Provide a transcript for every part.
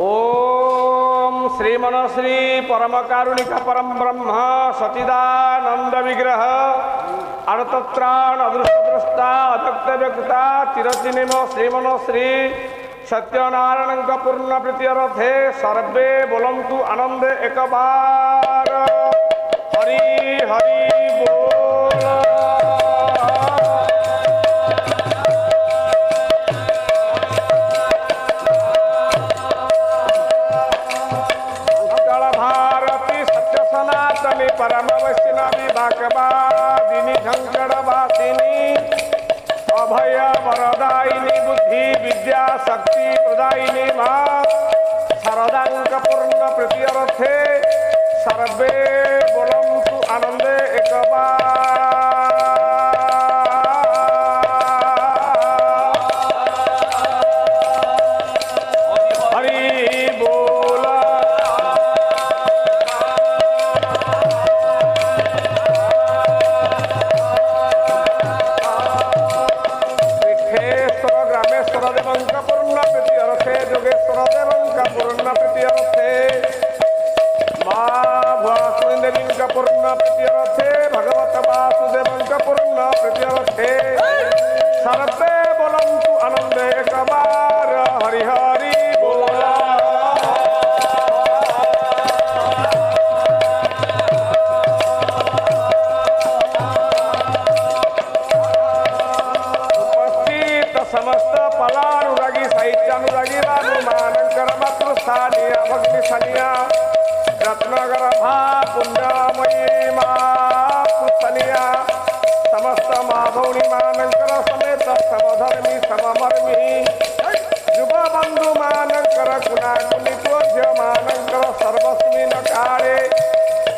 ओम श्रीमनश्री परम कारुणिक परम ब्रह्म सचिदानंद विग्रह अर्थत्राण अदृष्टद्रष्टा अदक्त व्यक्ता चिरचिनिम श्रीमनश्री सत्यनारायण पूर्ण प्रीत्यर्थे सर्वे बोलंतु आनंद एक बार हरि हरि बोल। उत्कल भारती सत्य सनातनी परम वैष्णवी बाकवादिनी झंकड़वासिनी अभय वरदायिनी बुद्धि विद्या शक्ति प्रदायिनी मां शारदांक पूर्ण प्रीत्यर्थे सर्वे बोलंतु आनंद एक हरि बोल। पीठेश्वर ग्रामेश्वर देवंक पूर्ण प्रीत्यर्थे जोगेश्वर देवंक पूर्ण प्रीत्यर्थे देवींक पूर्ण प्रीत्यर्थे भगवत वासुदेवंक पूर्ण प्रीत्यर्थे सर्वे बोलंतु आनंद एक बार हरि हरि बोल। उपस्थित समस्त फलानुरागी साहित्यानुरागी रानुमानंकर मातृस्थानीय भक्तिस्थानीय रत्नगर्भा पुण्यमयी मातृस्थानीया समस्त माधवनी मानंकर समेत समधर्मी सममर्मी युव बंधु मानंकर कुणाकुनी पूज्य मानंकर सर्वस्मिन् काले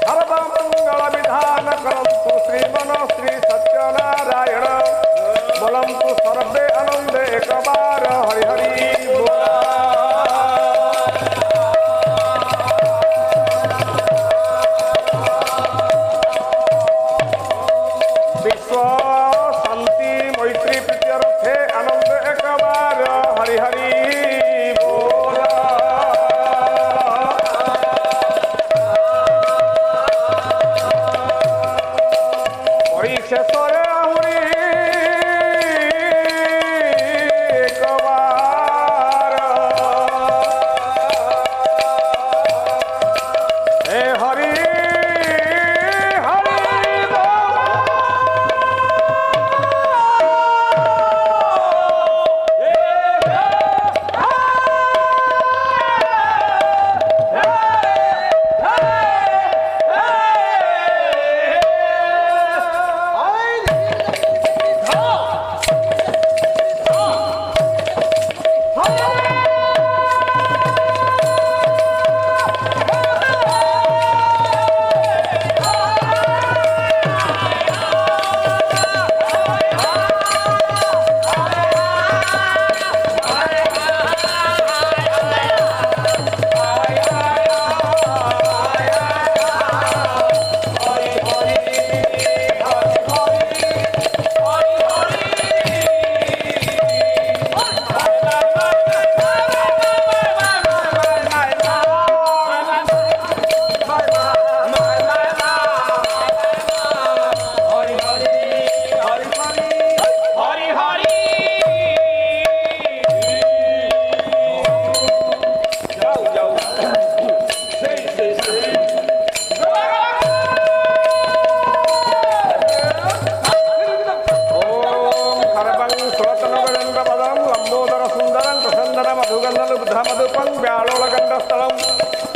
सर्वमंगल विधान करन्तु श्रीमनश्री सत्यनारायण बोलन्तु सर्वे आनंद एक बार हरि हरि बोल। शांति मैत्री प्रीत्यर्थे आनंद एक बार हरि हरि बोल। परिशेषरे आहुरी एक बार हे हरि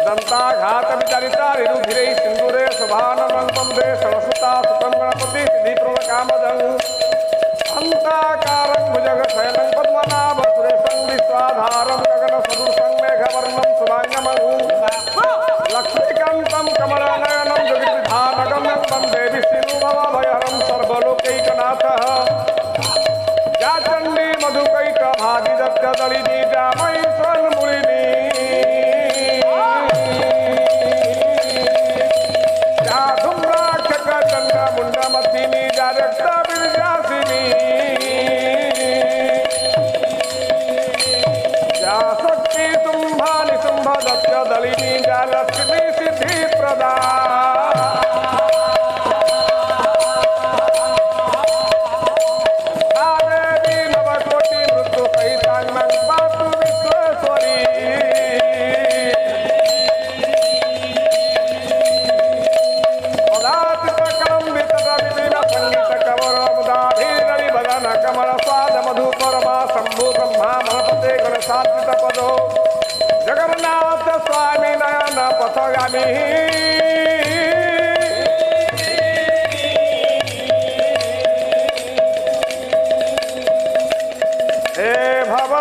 दंताघात विचारिता ऋरुधिरे सिंदूरे शुभानंदं वंदे सरस्वता सुतं गणपति सिद्धिप्रद कामदं अंताकारं भुजग शयनं पद्मनाभ सुरेशं विश्वाधारं गगन सदृशं मेघवर्णं शुभांगमं लक्ष्मीकान्तं कमलनयनं जगद्विधानगम्यं वन्दे विष्णुभवभयहरं सर्वलोकैकनाथः या चण्डी मधुकैक भागीरथ्यदलिनी जामयी स्वयंमुलिनी या धूम्राक्षक चण्डमुण्डमथिनी या रक्तविर्यासिनी या शक्ति तुम्भानि सत्य दलिनी जय लक्ष्मी सिद्धि प्रदा देवी नवकोटि मृत्यु सहितांगं पातु विश्वेश्वरी कमल स्वाद मधुकरमा शंभु ब्रह्मा मणपते गणसात्वित पदो जगन्नाथ स्वामी नयन पथगामी हे भव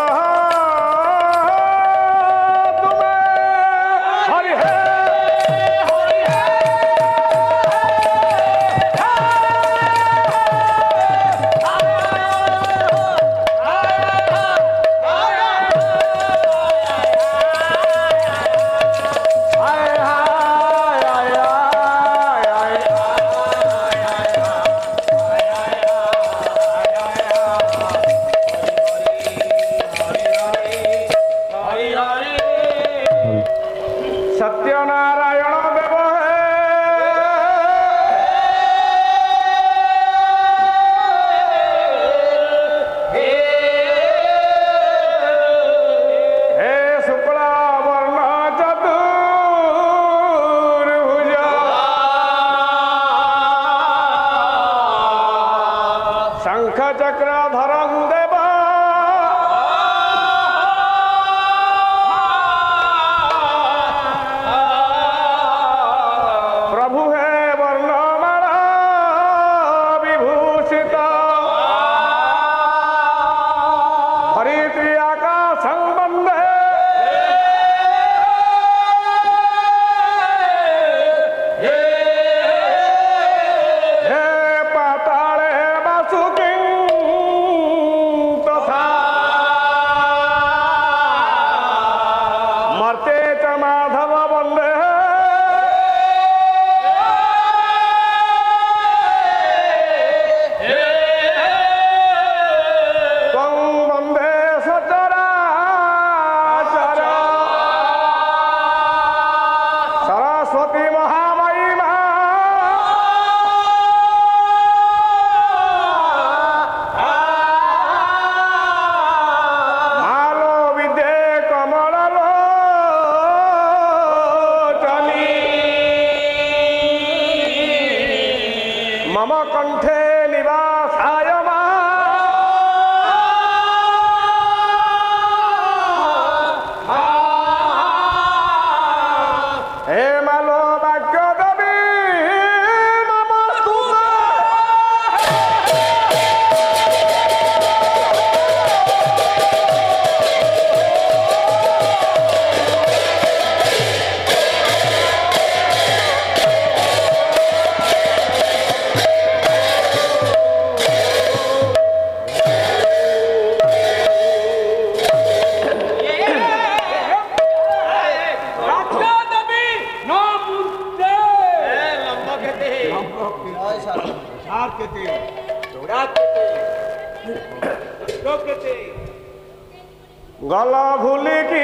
गला भूली की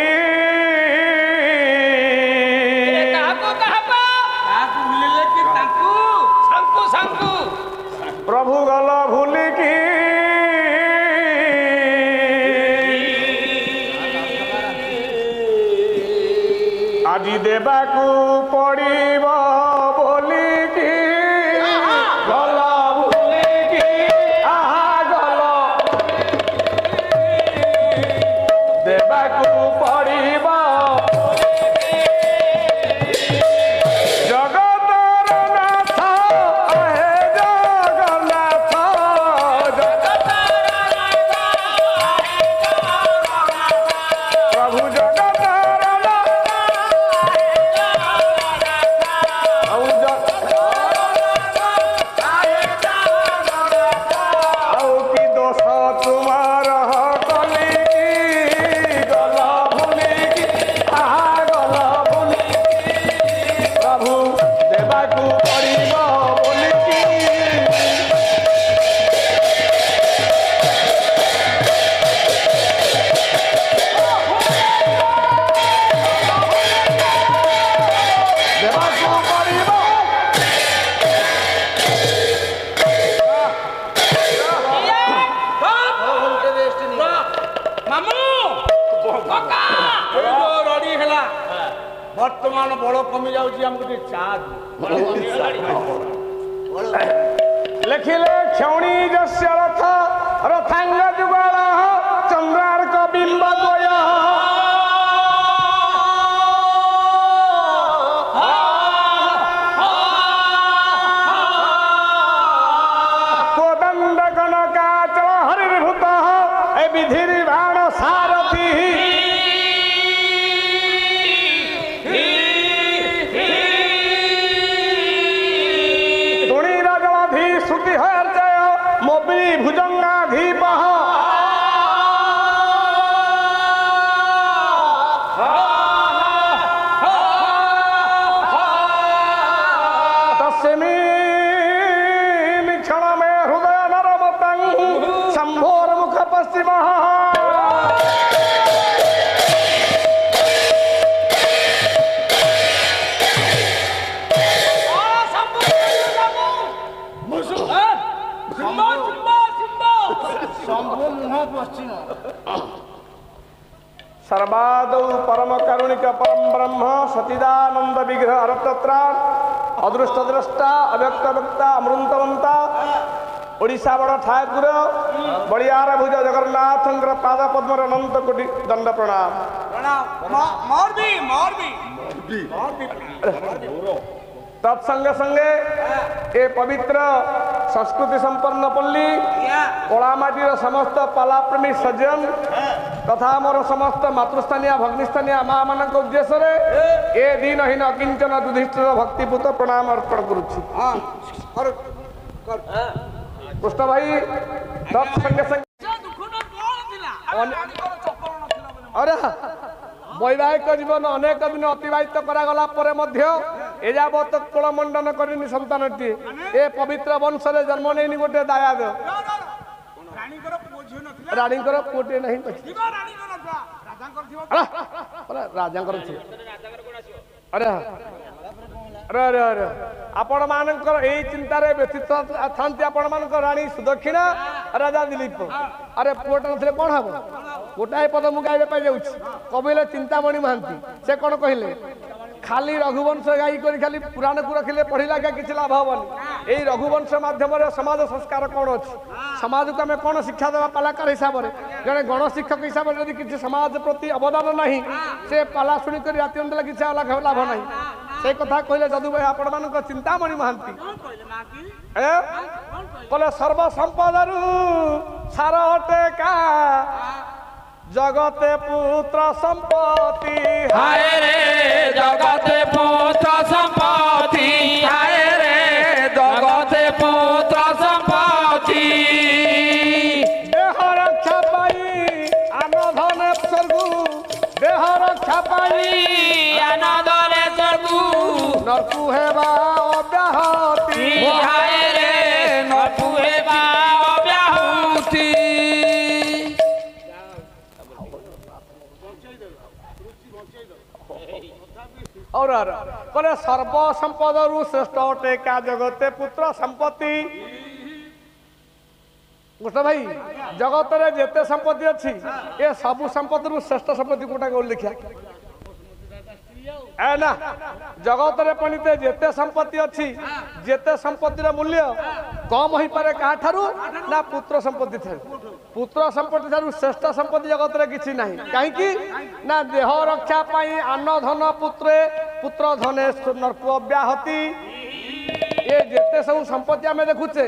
प्रभु गला भूली की আজি देवाकू पड़ब बोली की गला भूली की गला देवाकू पड़ब ରଡି ହେଲା ବର୍ତ୍ତମାନ ବଳ କମି ଯାଉଛି ଆମକୁ ଟିକେ ଚା ଲେଖିଲେ କ୍ଷୌଣୀ ଯସ୍ୟ ରଥ ରଥାଙ୍ଗ ଯୁଗଳ ଚନ୍ଦ୍ରାର୍କ ବିମ୍ବ ଦ୍ୱୟ କୋଦଣ୍ଡ କନକାଚଳ ହରିର୍ଭୂତ ଏ ବିଧିର୍ ବାଣ ସାରଥି भुजंगाधीपः तस्मिन् क्षण में हृदय नरमतं शंभोर्मुख पश्चिमः सर्वादौ परम करुणिक परम ब्रह्म सतिदानंद विग्रह अरतत्रा अदृष्ट द्रष्टा अव्यक्त वक्ता अमृतवंता ओडिशा बड़ ठाकुर बलियार भुज जगन्नाथ पाद पद्म अनंत कोटि दंड प्रणाम तत्संगे संगे ए पवित्र संस्कृति संपन्न पल्ली कलामाटीर समस्त पालाप्रेमी सज्जन तथा मोर समस्त मातृस्थानीय भग्निस्थानीय माँ मान उद्देश्य ए दीनहीन अकिंचन युधिष्ठिर भक्तिपूत प्रणाम अर्पण करुच्ची कृष्ण भाई तत्संगे संगे अरे वैवाहिक जीवन अनेक दिन अतिबाहित करागला परे मध्य एजावत कुलमंडन करनी संतानटी ए पवित्र वंश रे जन्म नहीं गोटे दायाद राणीकर पुटे नहीं राजा अरे अरे अरे अरे आपण मानकर एई चिंतारे व्यतीत थांती आपण मानकर रानी सुदक्षिणा राजा दिलीप अरे पुट नथले कोन हबो गोटाए पद मु गाइबे पाइ जाउछि कबिले चिंतामणि महांती से कोन कहिले खाली रघुवंश गाई करी खाली पुराण को रखिले पढ़िला क्या किसी लाभ हेनी यही रघुवंश माध्यम समाज संस्कार कौन अच्छी समाज को आम कौन शिक्षा देवा पालाकार हिसाब से जड़े गण शिक्षक हिसाब से यदि किसी समाज प्रति अवदान नहीं से पाला शुणिक राति अंधेला किसी लाभ ना से कथा कहले जदू भाई आपण मान चिंतामणि महांती कहले सर्वसंपदरु सार टेका जगते पुत्र संपत्ति हाय रे जगते पुत्र संपत्ति हाय रे जगते पुत्र संपत्ति देह रक्षा पाई आनंदने स्वर्गु देह रक्षा पाई आनंदने स्वर्गु नरकु हेबा अब्याहति हाय रे नरकु हेबा अब्याहति और कहले सर्वसंपदरु श्रेष्ठ अटे का जगते पुत्र संपत्ति कृष्ण भाई जगत रे जेते संपत्ति अच्छी ये सबु संपत्ति श्रेष्ठ संपत्ति कोटा को लिखिया है ना जगत रे पणिते जेते संपत्ति अच्छी जेते संपत्तिर मूल्य कम हो पारे का ठारू ना पुत्र संपत्ति थारू पुत्र संपत्ति थारू श्रेष्ठ संपत्ति जगत रे किछि नाही काहे कि ना देह रक्षा पाई अन्न धन पुत्र धने नरक अब्याहति ये जेते सब संपत्ति आमे देखुचे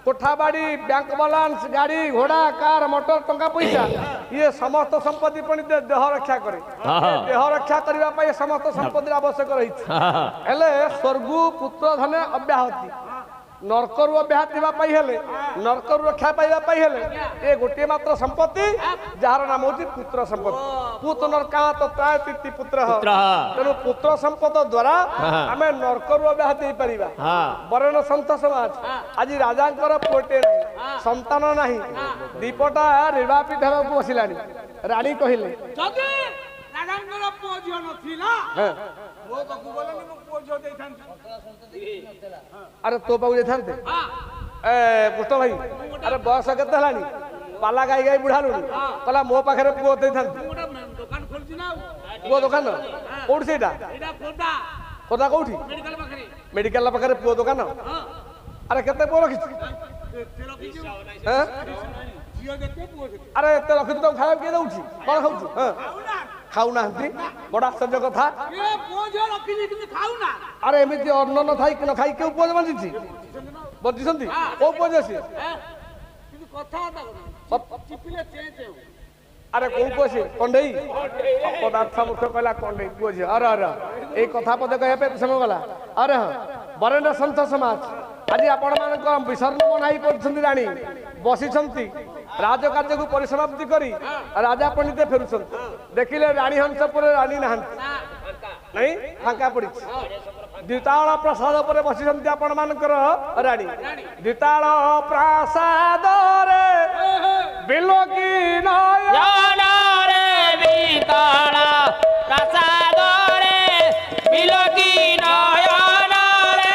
कोठा बाड़ी बैंक बालांस गाड़ी घोड़ा कार मोटर टंका पैसा ये समस्त संपत्ति पणिते देह रक्षा करे देह रक्षा करबा पाई समस्त संपत्ति आवश्यक रही हेले स्वर्गु पुत्र धने अब्याहति नरकरु अब्याहति पाई हेले नरकरु रक्षा पाइबा पाई हेले ए गोटे मात्र संपत्ति जार नाम होची पुत्र संपत्ति पुत्र नरका तत्राय तिति पुत्र तेणु पुत्र संपद द्वारा आमे नरकरु अब्याहति परिबा वरण संत समाज आज राजांकर पुटे नहीं संतान नहीं दीपटा निर्वापित हेबा बसिलानी रानी कहिले जदि राजांकर पुओ झियो नथिला मो पाखु बोलनी मो पुओ झियो देथान अरे तो पाऊ देथानते ए पुष्ट भाई अरे बयस केते हलानी पाला गाई गाई बुढ़ा लुनी कहला मो पाखरे पुओ देथान दुकान ଖୋଲିଛି ନା ଆଉ ପୁଅ ଦୋକାନ କୋଉଠି ସେଇଟା ଏଇଟା ଖୋର୍ଦ୍ଧା କଥା କୋଉଠି ମେଡିକାଲ ପାଖରେ ମେଡିକାଲ ପାଖରେ ପୁଅ ଦୋକାନ ହଁ ଆରେ କେତେ ପୁଅ ରଖିଛୁ ଏତେ ରଖିଛୁ ହେଁ? ଝିଅ ଯେତେ ପୁଅ ଯେତେ ଆରେ ଏତେ ରଖିଛୁ ତାକୁ ଖାଇବାକୁ କିଏ ଦଉଛି କଣ ଖାଉଛୁ ହଁ ଖାଉନା ଖାଉନାହାନ୍ତି ବଡ ଆଶ୍ଚର୍ଯ୍ୟ କଥା ଏ ପୁଅ ଝିଅ ରଖିଛି କିନ୍ତୁ ଖାଉନା ଆରେ ଏମିତି ଅନ୍ନ ନ ଥାଇ ନ ଖାଇ କେଉଁ ପୁଅ ବଞ୍ଚିଛି ବଞ୍ଚିଛନ୍ତି କୋଉ ପୁଅ ଯେ ସିଏ କିନ୍ତୁ କଥାବାର୍ତ୍ତା କରୁନାହାନ୍ତି ଚିପିଲେ ଚେଁ ଚେଁ ହବ ଆରେ କୋଉ ପୁଅ ସିଏ କଣ୍ଢେଇ ପଦାର୍ଥ ମୁଖ୍ୟ କହିଲା କଣ୍ଢେଇ ପୁଅ ଝିଅ ଆରେ ଆରେ ଏଇ କଥା ପଦେ କହିବା ପାଇଁ ସମୟ ଗଲା ଆରେ ହଁ ବରେଣ୍ଡ ସନ୍ଥ ସମାଜ ଆଜି ଆପଣମାନଙ୍କ ବିସର୍ଣ୍ଣ ମନାଇ କରୁଛନ୍ତି ରାଣୀ ବସିଛନ୍ତି ରାଜକାର୍ଯ୍ୟକୁ ପରିସମାପ୍ତି କରି ରାଜା ପଣ୍ଡିତେ ଫେରୁଛନ୍ତି ଦେଖିଲେ ରାଣୀ ହଂସପୁରରେ ରାଣୀ ନାହାନ୍ତି ନାଇଁ ଫାଙ୍କା ପଡିଛି ଦ୍ୱିତାଳ ପ୍ରାସାଦ ଉପରେ ବସିଛନ୍ତି ଆପଣମାନଙ୍କର ରାଣୀ ଦ୍ୱିତାଳ ପ୍ରାସାଦରେ ବିଲୋକି ନୟ ଜନରେ ବିତଳ ପ୍ରସାଦରେ ବିଲୋକି ନୟନରେ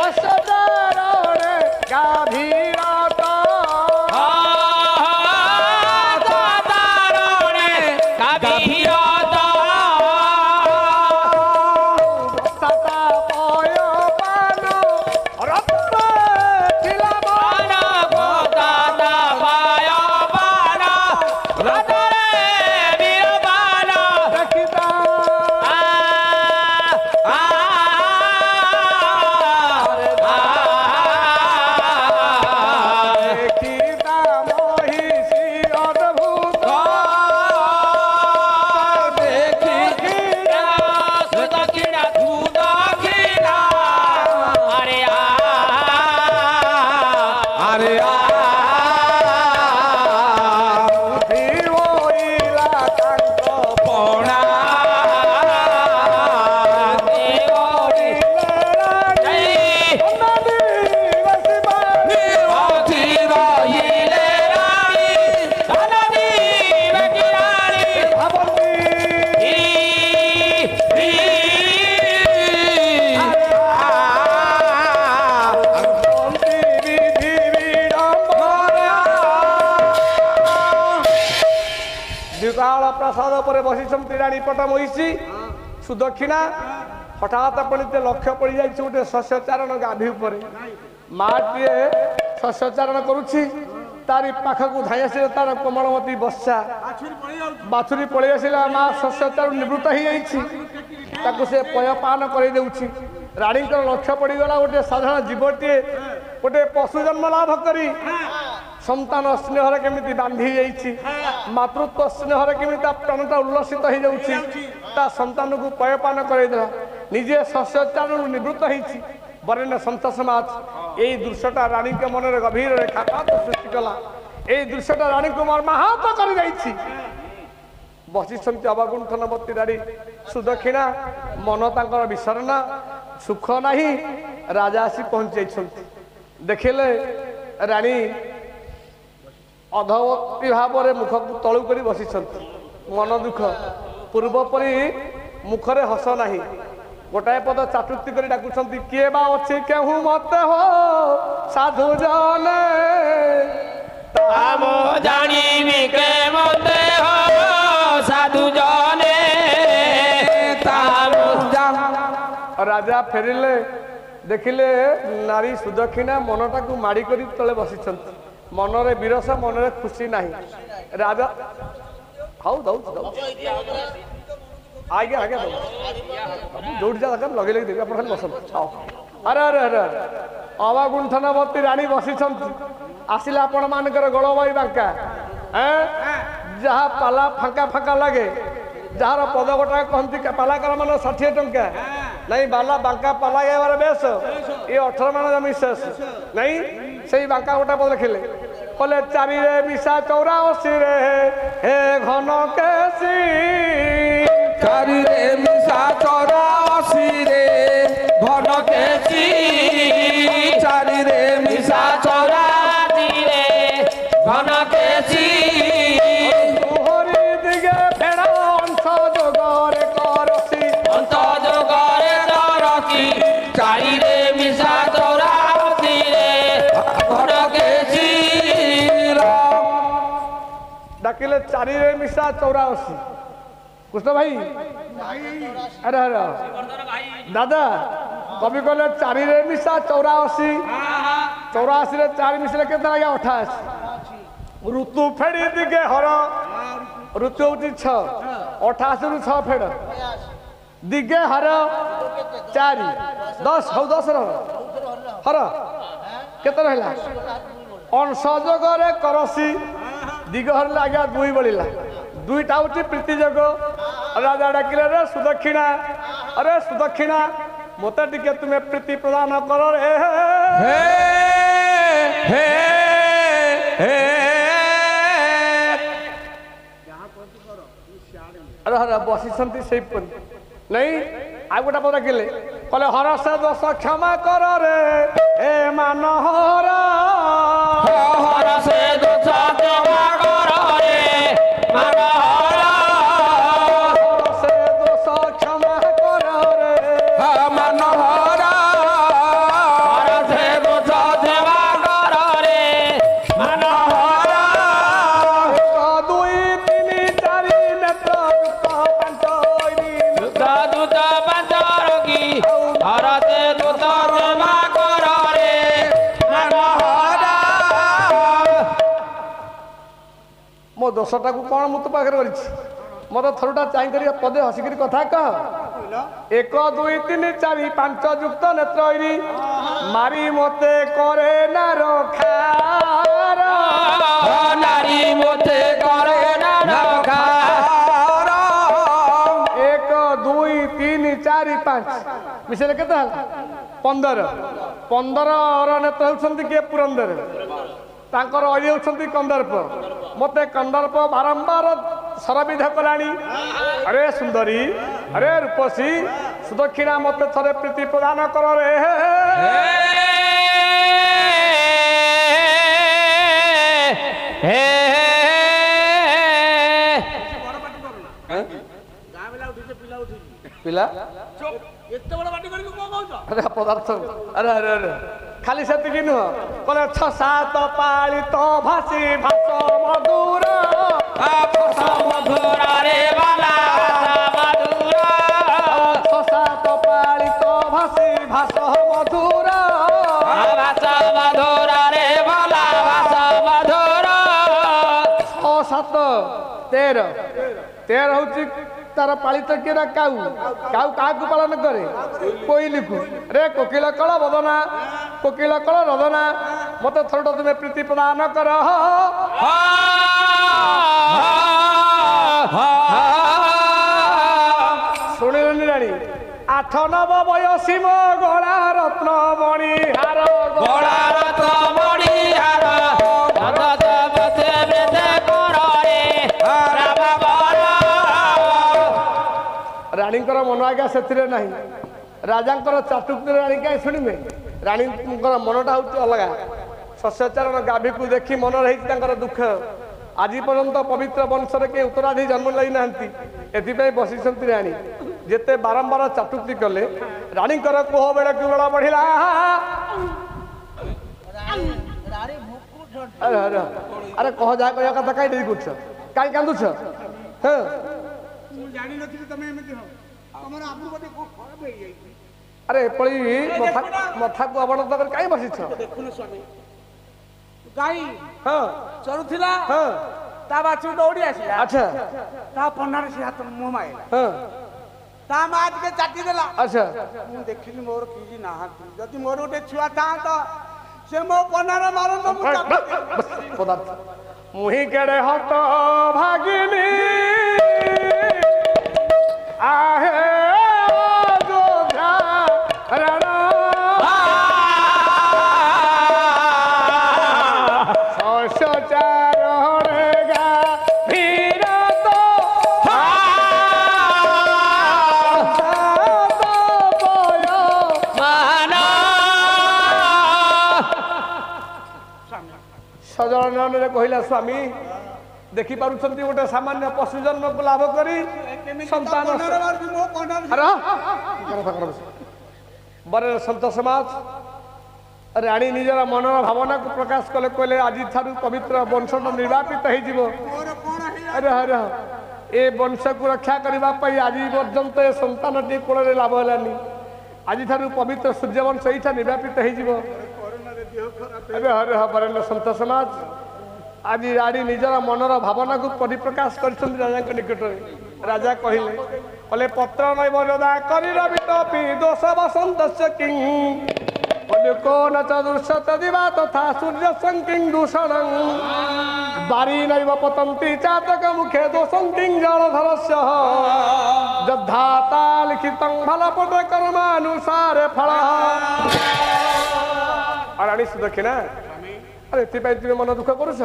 ହସଦରରେ ଗାଭୀରତ ସଦାରଣେ ଗାଭୀରତ ସତା ପୟପାନ ରତ୍ନ ଥିଲା ବାଣ ଗୋଦାତା ପାୟ ବାଣ ରଥରେ ବୀର ବାଣ ଦେଖିତା ଦେଖିତା ମହିଷୀ ଅଦ୍ଭୁତ ଦିଓଇଲା ତାଙ୍କ ପଣା ଦ୍ୱିତାଳ ପ୍ରସାଦ ଉପରେ ବସିଛନ୍ତି ରାଣୀ ପଟ ମହିଷୀ ସୁଦକ୍ଷିଣା ହଠାତ୍ ପଣ୍ଡିତେ ଲକ୍ଷ୍ୟ ପଡ଼ିଯାଇଛି ଗୋଟେ ଶସ୍ୟଚାରଣ ଗାଭୀ ଉପରେ ମାଟିଏ ଶସ୍ୟଚାରଣ କରୁଛି ତାରି ପାଖକୁ ଧାଇଁ ଆସିଲେ ତାର କୋମଳମତୀ ବର୍ଷା ବାଛୁରୀ ପଳେଇ ଯାଉଛି ବାଛୁରୀ ପଳେଇ ଆସିଲା ମା ଶସ୍ୟଚାରୁ ନିବୃତ୍ତ ହେଇଯାଇଛି ତାକୁ ସେ ପୟପାନ କରେଇ ଦେଉଛି ରାଣୀଙ୍କର ଲକ୍ଷ୍ୟ ପଡ଼ିଗଲା ଗୋଟେ ସାଧାରଣ ଜୀବଟିଏ ଗୋଟେ ପଶୁ ଜନ୍ମ ଲାଭ କରି ସନ୍ତାନ ସ୍ନେହରେ କେମିତି ବାନ୍ଧି ଯାଇଛି ମାତୃତ୍ୱ ସ୍ନେହରେ କେମିତି ତା ପ୍ରାଣଟା ଉଲ୍ଲସିତ ହେଇଯାଉଛି ତା ସନ୍ତାନକୁ ପୟପାନ କରେଇଦେଲା ନିଜେ ଶସ୍ୟଚାରରୁ ନିବୃତ୍ତ ହେଇଛି ବରେଣ୍ୟ ସନ୍ଥ ସମାଜ ଏଇ ଦୃଶ୍ୟଟା ରାଣୀଙ୍କ ମନରେ ଗଭୀର ରେଖାପାତ ସୃଷ୍ଟି କଲା ଏଇ ଦୃଶ୍ୟଟା ରାଣୀକୁ ମର୍ମାହତ କରିଯାଇଛି ବସିଛନ୍ତି ଅବଗୁଣ୍ଠନବତୀ ରାଣୀ ସୁଦକ୍ଷିଣା ମନ ତାଙ୍କର ବିସର୍ଣ୍ଣ ସୁଖ ନାହିଁ ରାଜା ଆସି ପହଞ୍ଚିଯାଇଛନ୍ତି ଦେଖିଲେ ରାଣୀ ଅଧବତୀ ଭାବରେ ମୁଖକୁ ତଳୁ କରି ବସିଛନ୍ତି ମନ ଦୁଃଖ ପୂର୍ବ ପରି ମୁଖରେ ହସ ନାହିଁ ଗୋଟାଏ ପଦ ଚାଟୁତି କରି ଡାକୁଛନ୍ତି କିଏ ବା ଅଛି କେହୁ ମତେ ହୋ ସାଧୁ ଜନେ ଆମ ଜାଣିବି କେ ମତେ ହୋ ସାଧୁ ଜନେ ରାଜା ଫେରିଲେ ଦେଖିଲେ ନାରୀ ସୁଦକ୍ଷିଣା ମନଟାକୁ ମାଡ଼ି କରି ତଳେ ବସିଛନ୍ତି ମନରେ ବିରସ ମନରେ ଖୁସି ନାହିଁ ରାଜା ହଉ ଦଉଛି ଦଉଛି ଆଜ୍ଞା ଆଜ୍ଞା ଦଉଛି ଯୋଉଠି ଯା ଦରକାର ଲଗେଇ ଲଗେଇ ଦେବି ଆପଣ ଖାଲି ବସନ୍ତୁ ହଉ ଆରେ ଆରେ ଆରେ ଆରେ ଅବଗୁଣ୍ଠନବତୀ ରାଣୀ ବସିଛନ୍ତି ଆସିଲେ ଆପଣ ମାନଙ୍କର ଗୋଳବାଇ ବାଙ୍କା ଯାହା ପାଲା ଫାଙ୍କା ଫାଙ୍କା ଲାଗେ ଯାହାର ପଦ ଗୋଟା କହନ୍ତି ପାଲାକାର ମାନ 60 ଟଙ୍କା ନାଇଁ ବାଲା ବାଙ୍କା ପାଲା ଗାଇବାର ବେଶ ଏ 18 ମାନ ଜମି ଶେଷ ନାଇଁ ସେଇ ବାଙ୍କା ଗୋଟା ପଦ ଲେଖିଲେ କହିଲେ 4 ରେ ମିଶା 84 ରେ ହେ ଘନ କେସି 4 ରେ ମିଶା 84 ରେ ଘନ କେସି 4 ରେ ମିଶା 84 ରେ ଘନ କେସି ତୁହରି ଦିগে ଫେରା ଅଂଶ ଯୋଗରେ କରସି অন্ত যোগরে দরকি 4 রে মিশা 84 রে ঘন কেছি ଡାକିଲେ 4 ରେ ମିଶା 84 कृष्ण भाई अरे अरे दादा कवि कहले 4 रे मिसा 84 84 रे 4 मिसले केतना आया 88 ऋतु फेड़ी दिगे हर ऋतु होती 6 88 रु 6 फेड़ दिगे हर 4 10 हौ 10 हर केते रहला अंशजोगरे करसी दिग हर आज्ञा 2 बलिला 2टा होची प्रीति जोग राजा डाकिले रे सुदक्षिणा अरे सुदक्षिणा मते टिके तुम्हें प्रीति प्रदान करो रे हे हे हे अरे हर बसिसंती सेई पन नहीं आ गोटा पदा केले कहले हर से दोष क्षमा करो रे ए मानहरा हर से दोष क्षमा करो रे मनहरा हर से दोष क्षमा करो रे मनहरा हर से दोष क्षमा करो रे मनहरा 1 2 3 4 नेत्र युक्त पंचोरी दूत दूत पंचरोगी हर से दोष क्षमा करो रे मनहरा मो दोषटा को कौन मु तो पाखर करिछि मत थरुटा चाहि करी पदे हसिकरी कथा कह 1 2 3 4 5 युक्त नेत्ररी मारी मते करे ना रखार नारी मोते करे ना रखार 1 2 3 4 5 मिसेले केते हल 15 र नेत्र होउछंती के पुरंदर तांकर अली होउछंती कंदर्प मते कंदर्प बारंबार सरविध कलानी अरे सुंदरी अरे रूपसी सुदक्षिणा मते थरे प्रीति प्रदान करो रे हे ବଡ ପାଟି କରୁନା ଗାଁ ବେଲା ଉଠିছে ପିଲା ଉଠିଛି पिला ଏତେ ବଡ ପାଟି କରିକି କଣ କହୁଛ अरे पदार्थ अरे अरे अरे खाली सेतिकी नुह कहले 6 7 पाली तो भासी भास मधुर आपस मधुर रे बाला मधुर 6 7 पाली तो भासी भास मधुर भास मधुर रे बाला भास मधुर 6 7 13 13 होची तार पालित किरा काऊ काऊ काकू पालन करे कोइली को रे कोकिल कळ बदना कोकिल कळ रदना मते थोड़ा तुम्हें प्रीति प्रदान कर शुणिलनि रानी 8 9 बयसी मो गळा रत्न मणि हार गोड़ा रत मणिहार भगत बसे बेदे करे राम बर राणींकर मन आज्ञा से नहीं राजांकर चाटुक्ति राणी कहीं शुणवे राणींकर मनटा हूँ अलगा शस्यचारण गाभी को देखी मन रही दुख आज पर्यंत पवित्र वंश के उत्तराधी जन्म लगी ना एथि बसी राणी जिते बारंबार चाटुक्ति कले राणींकर कोह बेड़ की बेड़ बढ़ला अरे अरे अरे कह जा कह कथा कहीं डेरी कर कहीं कांदुछ हाँ ମୁଁ ଜାଣିନଥିଲି ତମେ ଏମିତି ହବ ତମର ଆଗରୁ ଗୋଟେ କଣ ଖରାପ ହେଇଯାଇଛି अरे एपड़ी मथा को आवण तक कहीं बसिछ ଦେଖୁନ ସ୍ୱାମୀ ଗାଈ हाँ ଚରୁଥିଲା हाँ ତା ବାଛୁରୀ ଦୌଡ଼ି ଆସିଲା अच्छा ତା ପନାରେ ସେ ହାତ ମୁହଁ ମାଇଲା हाँ ତା ମା ଟିକେ ଚାଟି ଦେଲା अच्छा ମୁଁ ଦେଖିଲି ମୋର କିଛି ନାହାନ୍ତି ଯଦି ମୋର ଗୋଟେ ଛୁଆ ଥାଆନ୍ତା ସେ ମୋ ପନାରେ ମାରନ୍ତା ମୁଁ ଚାଟି ଦିଅନ୍ତି। पदार्थ मुही केड़े हत भागिनी आहे अयोध्या रण शस्य चारणे गा भीर तो सजन कहला स्वामी देखी पारुछंती गोटे सामान्य पशु जन्म को लाभ करी संतान ପନାରେ ମାରୁଛି ମୋ ପନାରେ अरे बरे संत समाज राणी निजर मनर भावना को प्रकाश कले कहले आज ठारू पवित्र वंश निर्वापित हो ମୋର କଣ ହେଇଲା अरे अरे ए वंश को रक्षा करने आज पर्यंत ए संतानटी कूल लाभ है आज पवित्र सूर्यवंश यही निर्वापित हो हरे हरेन्द्र सन्त समाज आज राड़ी निजर मनर भावना को परिप्रकाश कर राजा निकट में राजा कहले पत्र नैव यदा करिरवितपि दोष वसंत किं कौन चदुष्यत दिवा तथा सूर्य संकिं दूषणं बारी नैव पतन्ति चातक मुखे दोषं किं जलधरस्य जद्धाता लिखितं फलपद कर्मानुसारे फलः अराणी सुदक्षिणा अरे तुम मन दुख करुछ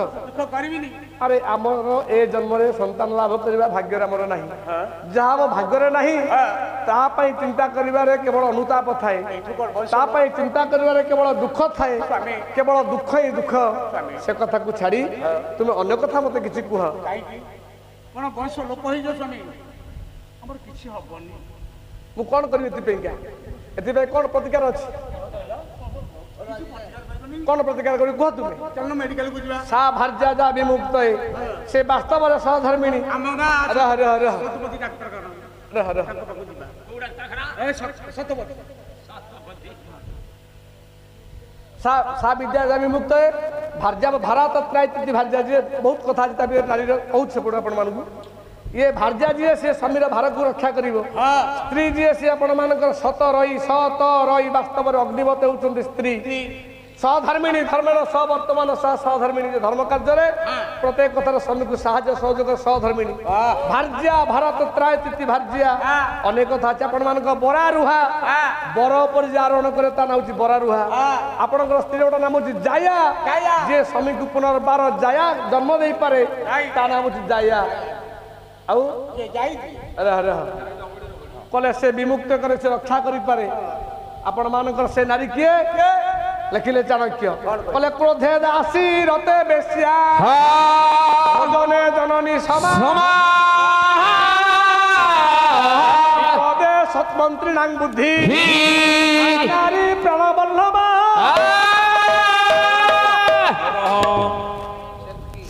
अरे आमर ए जन्म संतान लाभ करने भाग्य आमर ना जहाँ आम भाग्य ना तापाई चिंता करिबारे केवल अनुताप थाए तापाई चिंता करिबारे केवल दुख थाए केवल दुख ही दुख से कथा को छाड़ी तुम अन्य कथा मत किसी कुह कौन बयस लोक हो स्वामी हमर किछि हबनी मु कौन करी एथि कौन प्रतिकार अच्छी कौन प्रतिकार करी कह तुम चलो मेडिकल को जीवा सा भार्या जा विमुक्त से वास्तव में सहधर्मिणी हमरा रह रह रह सतपति डॉक्टर करा रह रह को जीवा को डॉक्टर ए सतपति सा विद्या जा विमुक्त भार्या भारत त्रायति भार्या जी बहुत कथा जी नारी बहुत सेपट आपण मानू ये भार्या जी से स्वामीर भार को रक्षा कर स्त्री जी से आपण मानकर सत रही वास्तव में अग्निवत होती स्त्री सहधर्मिणी धर्मेर वर्तमान सहधर्मिणी धर्म कार्य प्रत्येक कथार स्वामी को साहाय्य सहयोग सहधर्मिणी भार्या भारत त्रायति भार्या अनेक कथा अच्छे आपण मान बरा रुहा बर पर जे आरोहण करे ता नाम बरा रुहा आपण स्त्री गोटा नाम हूँ जाया जे स्वामी को पुनर्बार जाया जन्म दे पारे ता नाम हूँ जाया आउ कले से विमुक्त करे से रक्षा करि पारे आपण मानकर से नारी किए लिखिले चाणक्य कले क्रोधे दासी रते बेश्या भजने जननी समा पदे सत्मंत्री नांग बुद्धि नारी प्राण बल्लभा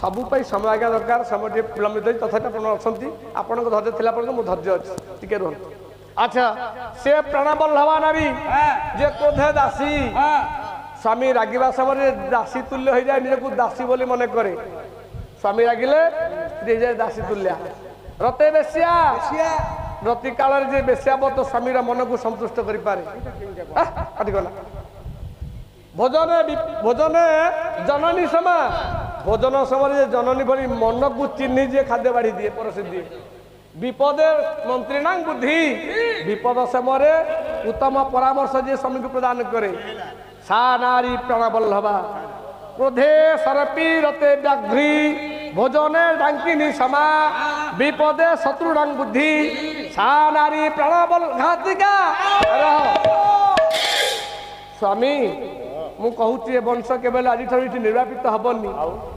सबू समय आज्ञा दरकार समय विलंबित तथापि आप आपण धैर्य थिला पर्यंत मु धैर्य अच्छी टिके रुहतु अच्छा से प्राण बल्लभा नारी जे क्रोधे दासी स्वामी रागिबा समय दासी तुल्य हो जाए निजक दासी बोली मन करे स्वामी रागिले स्त्री जाए दासी तुल्या रते बेश्या रति काल जे बेश्याब तो स्वामी मन को संतुष्ट करें भोजने जननी समा भोजन समय जननी भली मन को चिन्ह जे खाद्य बाढ़ी दिए परसी दिए विपदे मंत्री नांग बुद्धि विपद समय उत्तम परामर्श जे स्वामी को प्रदान करे सा नारी प्राणबल्लभा क्रोधे सरपी रते व्याघ्री भोजने डांकिनी समा विपदे शत्रुडांग बुद्धि सा नारी प्राणबल्लघातिका स्वामी मु कहूँ वंश केवल आज निर्वापित हेनी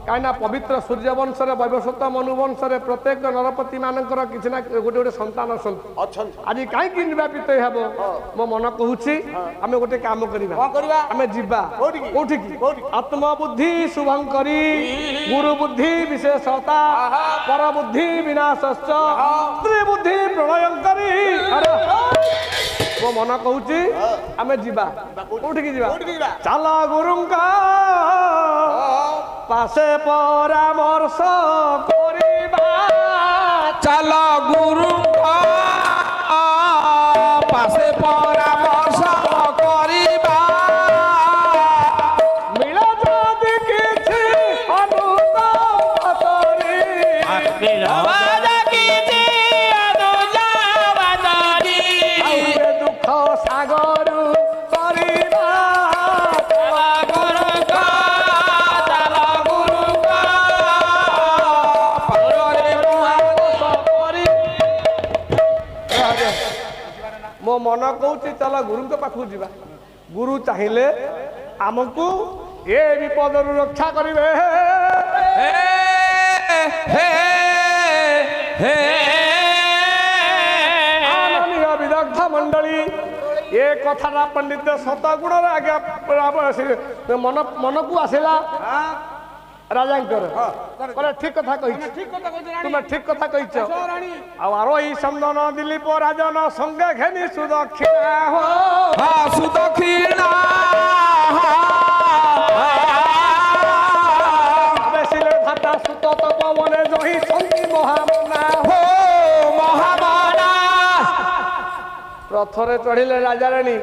कहीं पवित्र सूर्य वंश वैवस्वत मनुवंश प्रत्येक नरपति मानकर किसी ना गोटे गोटे संतान आज कहीं निर्वापित हे मो मन कहूँ आम गोटे कम करवा आम जीवा कौटी आत्मबुद्धि शुभंकरी गुरु बुद्धि विशेषता पर बुद्धि विनाश स्त्री बुद्धि प्रलयंकरी मो मन कहूँ आम जीवा कौटी जीवा चल गुरुंका पासे परामर्श करिबा चल गुरुंका पासे परामर्श करिबा मिल जदि किछि अनुताप करी दुख सागर मो मन कहूँ चल गुरु पाखु जीवा गुरु चाहिए आमको ये विपद रक्षा करेंगे विदग्ध मंडली ये कथा पंडित सत गुण आज्ञा मन मन को आसला ରାଜାଙ୍କର କହିଲେ ଠିକ କଥା କହିଛ ଠିକ କଥା କହୁଛ ରାଣୀ ତୁମେ ଠିକ କଥା କହିଛ ଆସ ରାଣୀ ଆଉ ଆରୋହୀ ଚନ୍ଦନ ଦିলীପ ରାଜନ ସଙ୍ଗେ ଘେନି ସୁଦକ୍ଷିଣା ହୋ ସୁଦକ୍ଷିଣା ବେଶିଲେ ଧାତା ସୁତ ତପବନେ ଜହିଛନ୍ତି ମହାମନା ହୋ ମହାମନା ରଥରେ ଚଢିଲେ ରାଜାରାଣୀ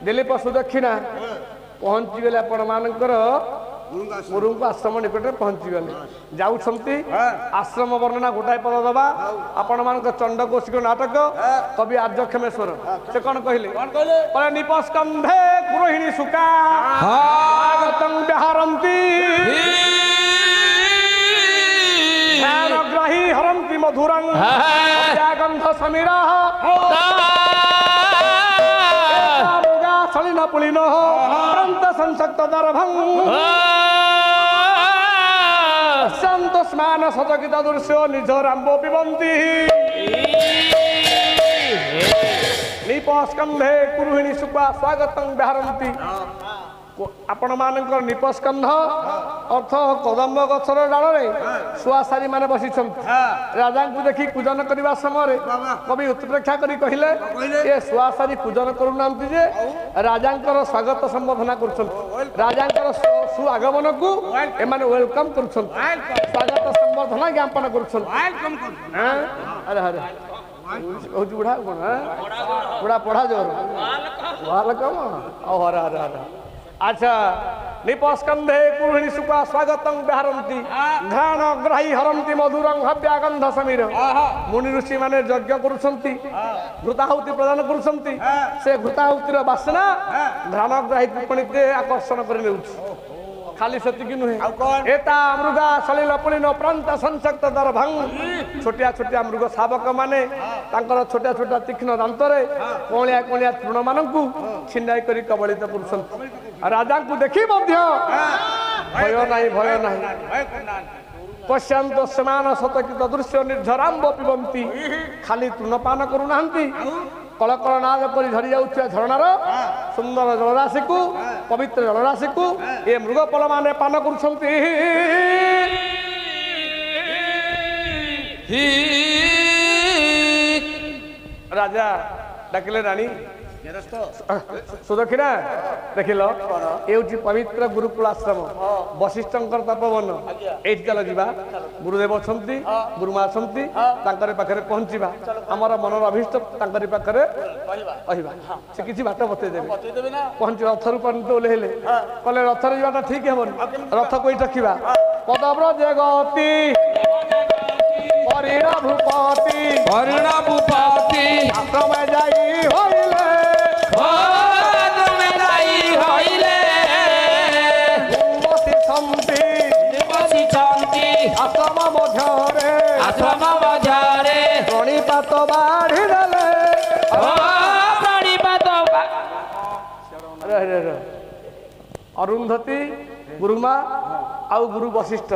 ଦିলীପ ସୁଦକ୍ଷିଣା ପହଞ୍ଚିଗଲେ ଆପଣମାନଙ୍କର ଗୁରୁଙ୍କ ଆଶ୍ରମ ନିକଟରେ ପହଞ୍ଚିଗଲେ ଯାଉଛନ୍ତି ଆଶ୍ରମ ବର୍ଣ୍ଣନା ଗୋଟାଏ ପଦ ଦବା ଆପଣମାନଙ୍କ ଚଣ୍ଡକୋଷିକ ନାଟକ କବି ଆର୍ଯ୍ୟକ୍ଷମେଶ୍ୱର ସେ କଣ କହିଲେ କହିଲେ ନିପସ୍କନ୍ଧେ ଗୃହିଣୀ ସୁକା ସ୍ୱାଗତଂ ବିହାରନ୍ତି ଧ୍ୟାନଗ୍ରାହୀ ହରନ୍ତି ମଧୁରଂ ଗନ୍ଧ ସମୀରା ସଳିନ ପୁଳିନ ପ୍ରାନ୍ତ ସଂସକ୍ତ ଦର୍ଭଂ ଶାନ୍ତ ସ୍ମାନ ସଚକିତ ଦୃଶ୍ୟ ନିଜ ରାମ୍ବ ପିବନ୍ତି ନିପସ୍କନ୍ଧେ କୁରୁହିଣୀ ସୁକା ସ୍ୱାଗତଂ ବିହାରନ୍ତି ଆପଣମାନଙ୍କର ନିପସ୍କନ୍ଧ ଅର୍ଥ କଦମ୍ବ ଗଛର ଡାଳରେ ଶୁଆଶାରୀ ମାନେ ବସିଛନ୍ତି ରାଜାଙ୍କୁ ଦେଖି ପୂଜନ କରିବା ସମୟରେ କବି ଉତ୍ପ୍ରେକ୍ଷା କରି କହିଲେ ଏ ଶୁଆଶାରୀ ପୂଜନ କରୁନାହାନ୍ତି ଯେ ରାଜାଙ୍କର ସ୍ୱାଗତ ସମ୍ବର୍ଦ୍ଧନା କରୁଛନ୍ତି ରାଜାଙ୍କର ସୁଆଗମନକୁ ଏମାନେ ୱେଲକମ୍ କରୁଛନ୍ତି ସ୍ୱାଗତ ସମ୍ବର୍ଦ୍ଧନା ଜ୍ଞାପନ କରୁଛନ୍ତି ଆରେ ଆରେ କହୁଛି ବୁଢା କଣ ବୁଢା ପଢା ଜୋର କମ ଆଉ ହରେ ହରେ ହରେ আচ্ছা নিপস্কন্ধে কুরুহিণী সুকা স্বাগতং বিহারন্তি ঘ্রাণ গ্রাহী হরন্তি মধুরং হব্যাগন্ধ সমীর মুনি ঋষি মানে যজ্ঞ করুছন্তি ঘৃতাহুতি প্রদান করুছন্তি সে ঘৃতাহুতির বাসনা ঘ্রাণগ্রাহী পিপণীতে আকর্ষণ করে নেউছি খালি সেতিকি নুহে এটা মৃগা সলিল পুলিন প্রান্ত সংসক্ত দর্ভং ছোটিয়া ছোটিয়া মৃগ শাবক মানে তাঙ্কর ছোটিয়া ছোটিয়া তীক্ষ্ণ দান্তরে কলিয়া কলিয়া তৃণ মানকু ছিন্নাই କରି କବଳିତ କରୁଛନ୍ତି ରାଜାଙ୍କୁ ଦେଖି ମଧ୍ୟ ଭୟ ନାହିଁ ଭୟ ନାହିଁ ପଶ୍ୟାନ୍ତ ସେମାନେ ସତକିତ ଦୃଶ୍ୟ ନିର୍ଝରାମ୍ବ ପିବନ୍ତି ଖାଲି ତୃଣପାନ କରୁନାହାନ୍ତି କଳକଳ ନାଦ କରି ଝରି ଯାଉଥିବା ଝରଣାର ସୁନ୍ଦର ଜଳରାଶିକୁ ପବିତ୍ର ଜଳରାଶିକୁ ଏ ମୃଗପଲ ମାନେ ପାନ କରୁଛନ୍ତି ରାଜା ଡାକିଲେ ରାଣୀ ସୁଦକ୍ଷିଣା ଦେଖିଲ ଏଉଛି ପବିତ୍ର ଗୁରୁକୁଳ ଆଶ୍ରମ ବଶିଷ୍ଠଙ୍କର ତପବନ ଏଇଠି ଚାଲ ଯିବା ଗୁରୁଦେବ ଅଛନ୍ତି ଗୁରୁମା ଅଛନ୍ତି ତାଙ୍କରି ପାଖରେ ପହଞ୍ଚିବା ଆମର ମନର ଅଭିଷ୍ଟ ତାଙ୍କରି ପାଖରେ କହିବା ସେ କିଛି ବାଟ ବତେଇଦେବେ ପହଞ୍ଚି ରଥରୁ ପର୍ଯ୍ୟନ୍ତ ଓହ୍ଲେଇଲେ କହିଲେ ରଥରେ ଯିବାଟା ଠିକ ହେବନି ରଥକୁ ଏଇଠି ରଖିବା ପଦବ୍ରଜ ଗତି ହରିଣ ଭୂପତି ଆଶ୍ରମେ ଯାଇ ହଇଲେ ଆଶ୍ରମ ମଧ୍ୟରେ ପ୍ରାଣୀପାତ ବାଢିଦେଲେ ଅରୁନ୍ଧତୀ ଗୁରୁମା ଆଉ ଗୁରୁ ବଶିଷ୍ଠ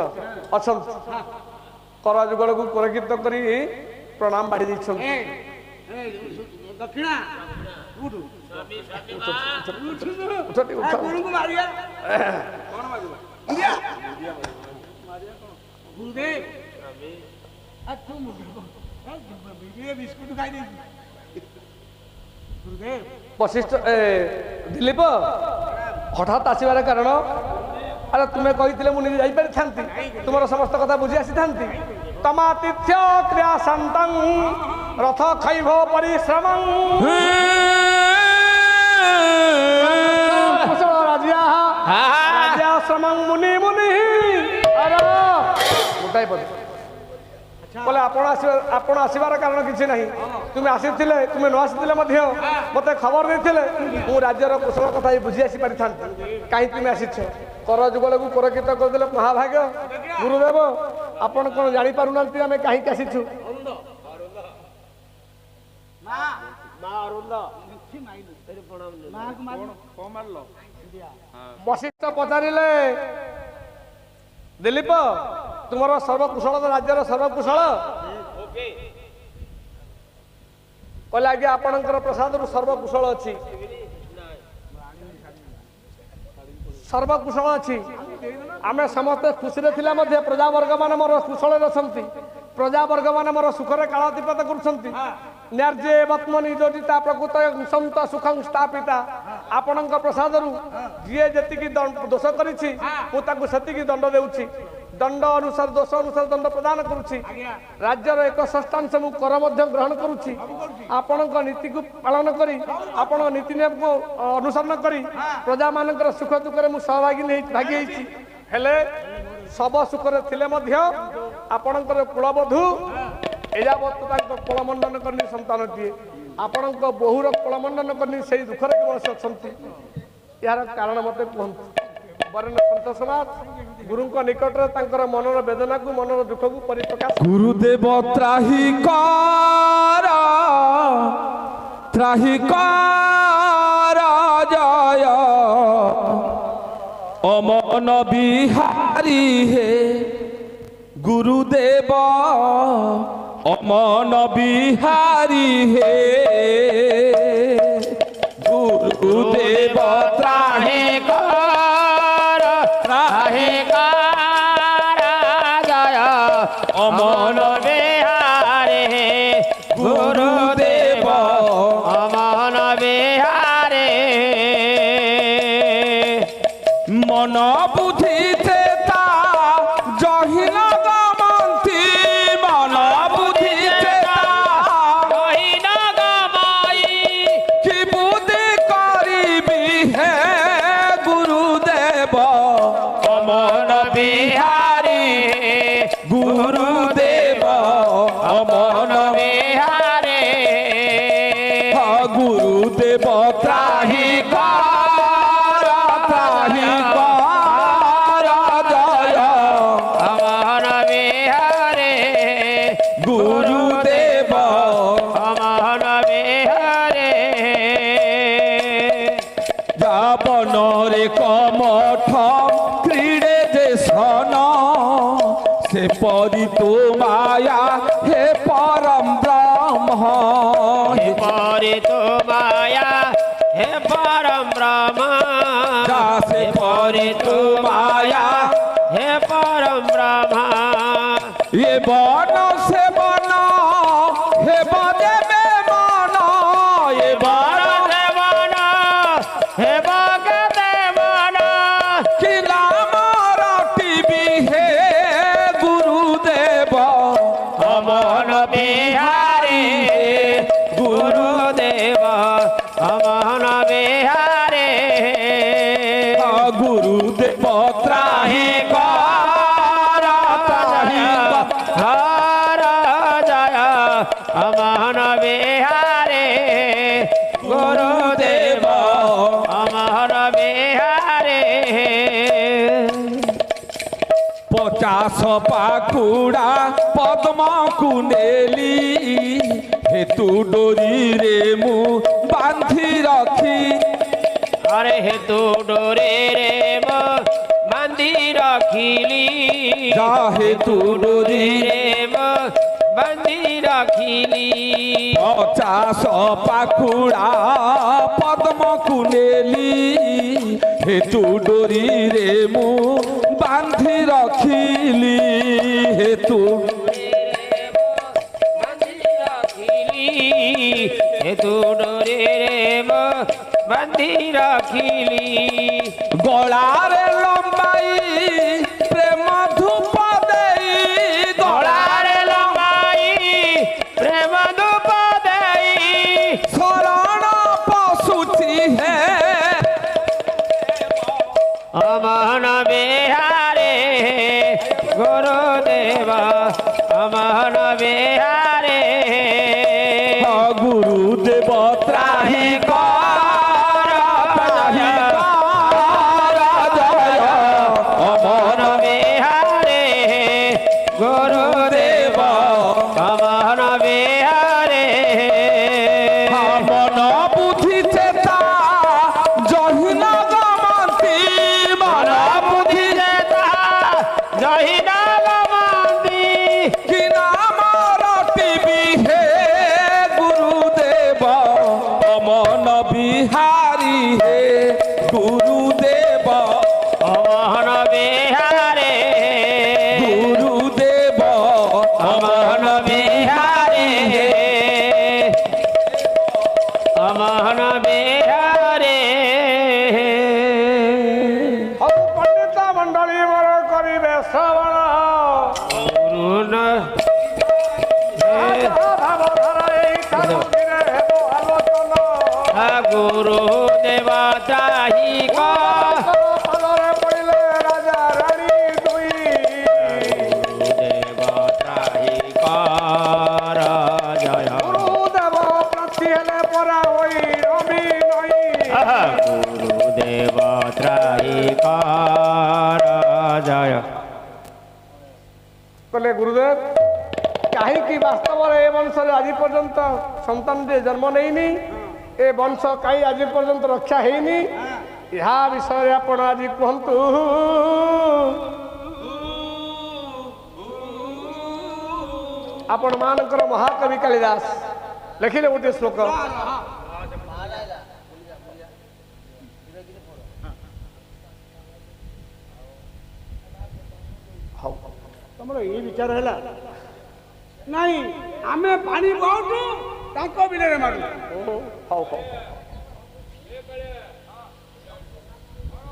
ଅଛନ୍ତି କର ଯୁଗଳକୁ କୋରକିତ କରି ପ୍ରଣାମ ବାଢି ଦେଇଛନ୍ତି ଦକ୍ଷିଣା ଉଠୁ ଉଠଟି ଉଠ ଗୁରୁଙ୍କୁ ମାରିବା କଣ ମାରିବା ଗୁରୁଦେବ ବିସ୍କୁଟ ଖାଇ ଦେଇଛି ଗୁରୁଦେବ ବଶିଷ୍ଠ ଦିଲ୍ଲୀପ ହଠାତ୍ ଆସିବାର କାରଣ ଆରେ ତୁମେ କହିଥିଲେ ମୁଁ ନିଜେ ଯାଇପାରିଥାନ୍ତି ତୁମର ସମସ୍ତ କଥା ବୁଝି ଆସିଥାନ୍ତି ତମାତିଥ୍ୟ କ୍ରିୟା ଶାନ୍ତଂ ରଥ ଖୈଭ ପରିଶ୍ରମଂ କୁଶଳ ରାଜିଆ ରାଜ୍ୟାଶ୍ରମଂ ମୁନି ମୁନି ଗୋଟାଏ ପଦ बोले आपण आसबार कारण किसी ना तुम्हें आसीथिले तुम्हें न आसीथिले मध्य मते खबर देथिले मु राज्यर कुशल कथा बुझी आसी पारि थांती काई तुम्हें आसीछ कर जुगल को पुरकित कर देले महाभाग्य गुरुदेव आपण कोन जानि पारु नांती हमें काहे के आसीछु वशिष्ठ पचारिले दिलीप तुमर सर्वकुशल राज्यर सर्वकुशल कहले आज्ञा आपणकर प्रसाद सर्वकुशल अच्छी सर्वकुशल अच्छी आमे समस्ते खुशी रे थिला मध्ये प्रजावर्ग मान मोर कुशल रसंती प्रजावर्ग मान मोर सुखरे कालातिपात करुछंती न्यार्जे बत्मनि जोजिता प्रकृत संत सुखं स्थापिता आपणक प्रसादरु जिए जेतिकी दोष करिछि मु ताकु सेतिकी दंड देउछि दंड अनुसार दोष अनुसार दंड प्रदान करुछि राज्यर एक षष्ठांश मु कर मध्य ग्रहण करुछि आपणक नीति को पालन करी आपण नीति नियम को अनुसरण करी प्रजा मानकर सुख दुख रे मु सहभागी भागी हेछि हेले सब सुख रे थिले मध्य आपणकर कुलबधू एजावत कुलमंडन करनी संतानटीए आपणक बहुर कुलमंडन करनी से दुखरे केवल से अछंती यार कारण मते कहंतु बरन संत समाज गुरुଙ୍କ ନିକଟରେ ତାଙ୍କର ମନର ବେଦନାକୁ ମନର ଦୁଃଖକୁ ପରିପ୍ରକାଶ गुरुदेव त्राही कर जय अमन बिहारी हे गुरुदेव अमन बिहारी हे गुरुदेव त्राही कर जय अमन बिहारी हे गुरुदेव अमन बिहारी मन बुद्धि चेता जहिन गमंती मन बुद्धि चेता जहिन गमाई कि बुद्धि करिबी हे गुरुदेव अमन बिहारी गुरुदेव अमन बिहारी गुरुदेव त्राही कर जय अमन बिहारी गुरुदेव अमन बिहारी जावन रे कमठ क्रीड़े जे सन से परी तो माया हे परम ब्रह्म हे परी तो माया हे परम ब्रह्म से परी तो माया हे परम ब्रह्म ये बन से बन हे बने में मन ये बन हे मन हे भगते मन कि नाम रटिबी हे गुरुदेव अमन बिहारी गुरुदेव अमन बिहारी गुरुदेव त्राही हर जय अमन बिहारी गुरुदेव अमन बिहारी 50 पाखुड़ा पद्म कुनेली हेतु डोरी रे मु बांधी रखी अरे हेतु डोरे रे मो बांधी रखिली जा हेतु डोरी रे मो बांधी रखिली 50 पाखुड़ा पद्म कुनेली हेतु डोरी रे मु बांधी रखिली हेतु हेतु डोरे रे मो बांधी रखिली गलारे लंबाई प्रेम धूप देई गलारे लंबाई प्रेम धूप देई शरण पशुची है अमन बिहारी गुरुदेव अमन बिहारी गुरुदेव त्राही कर जय ସମ୍ମୁଖରେ ହେବ ଆଲୋଚନ ଗୁରୁ ଦେବ ତ୍ରାହି ପାଦରେ ପଡ଼ିଲେ ରାଜା ରାଣୀ ଦୁଇ ଦେବ ତ୍ରାହି କର ଜୟ ଗୁରୁଦେବ ପ୍ରାର୍ଥୀ ହେଲେ ପରା ହୋଇ ରବି ନଈ ଗୁରୁ ଦେବ ତ୍ରାହି କର ଜୟ କହିଲେ ଗୁରୁଦେବ କାହିଁକି ବାସ୍ତବରେ ଏ ବଂଶରେ ଆଜି ପର୍ଯ୍ୟନ୍ତ ସନ୍ତାନଟିଏ ଜନ୍ମ ନେଇନି ଏ ବଂଶ କାହିଁ ଆଜି ପର୍ଯ୍ୟନ୍ତ ରକ୍ଷା ହେଇନି ଏହା ବିଷୟରେ ଆପଣ ଆଜି କୁହନ୍ତୁ ଆପଣ ମାନଙ୍କର ମହାକବି କାଳିଦାସ ଲେଖିଲେ ଗୋଟିଏ ଶ୍ଲୋକ ତମର ଏଇ ବିଚାର ହେଲା ନାଇଁ ଆମେ ପାଣି ବହୁଛୁ ତାଙ୍କ ବିଲରେ ମାରୁ ହଉ ହଉ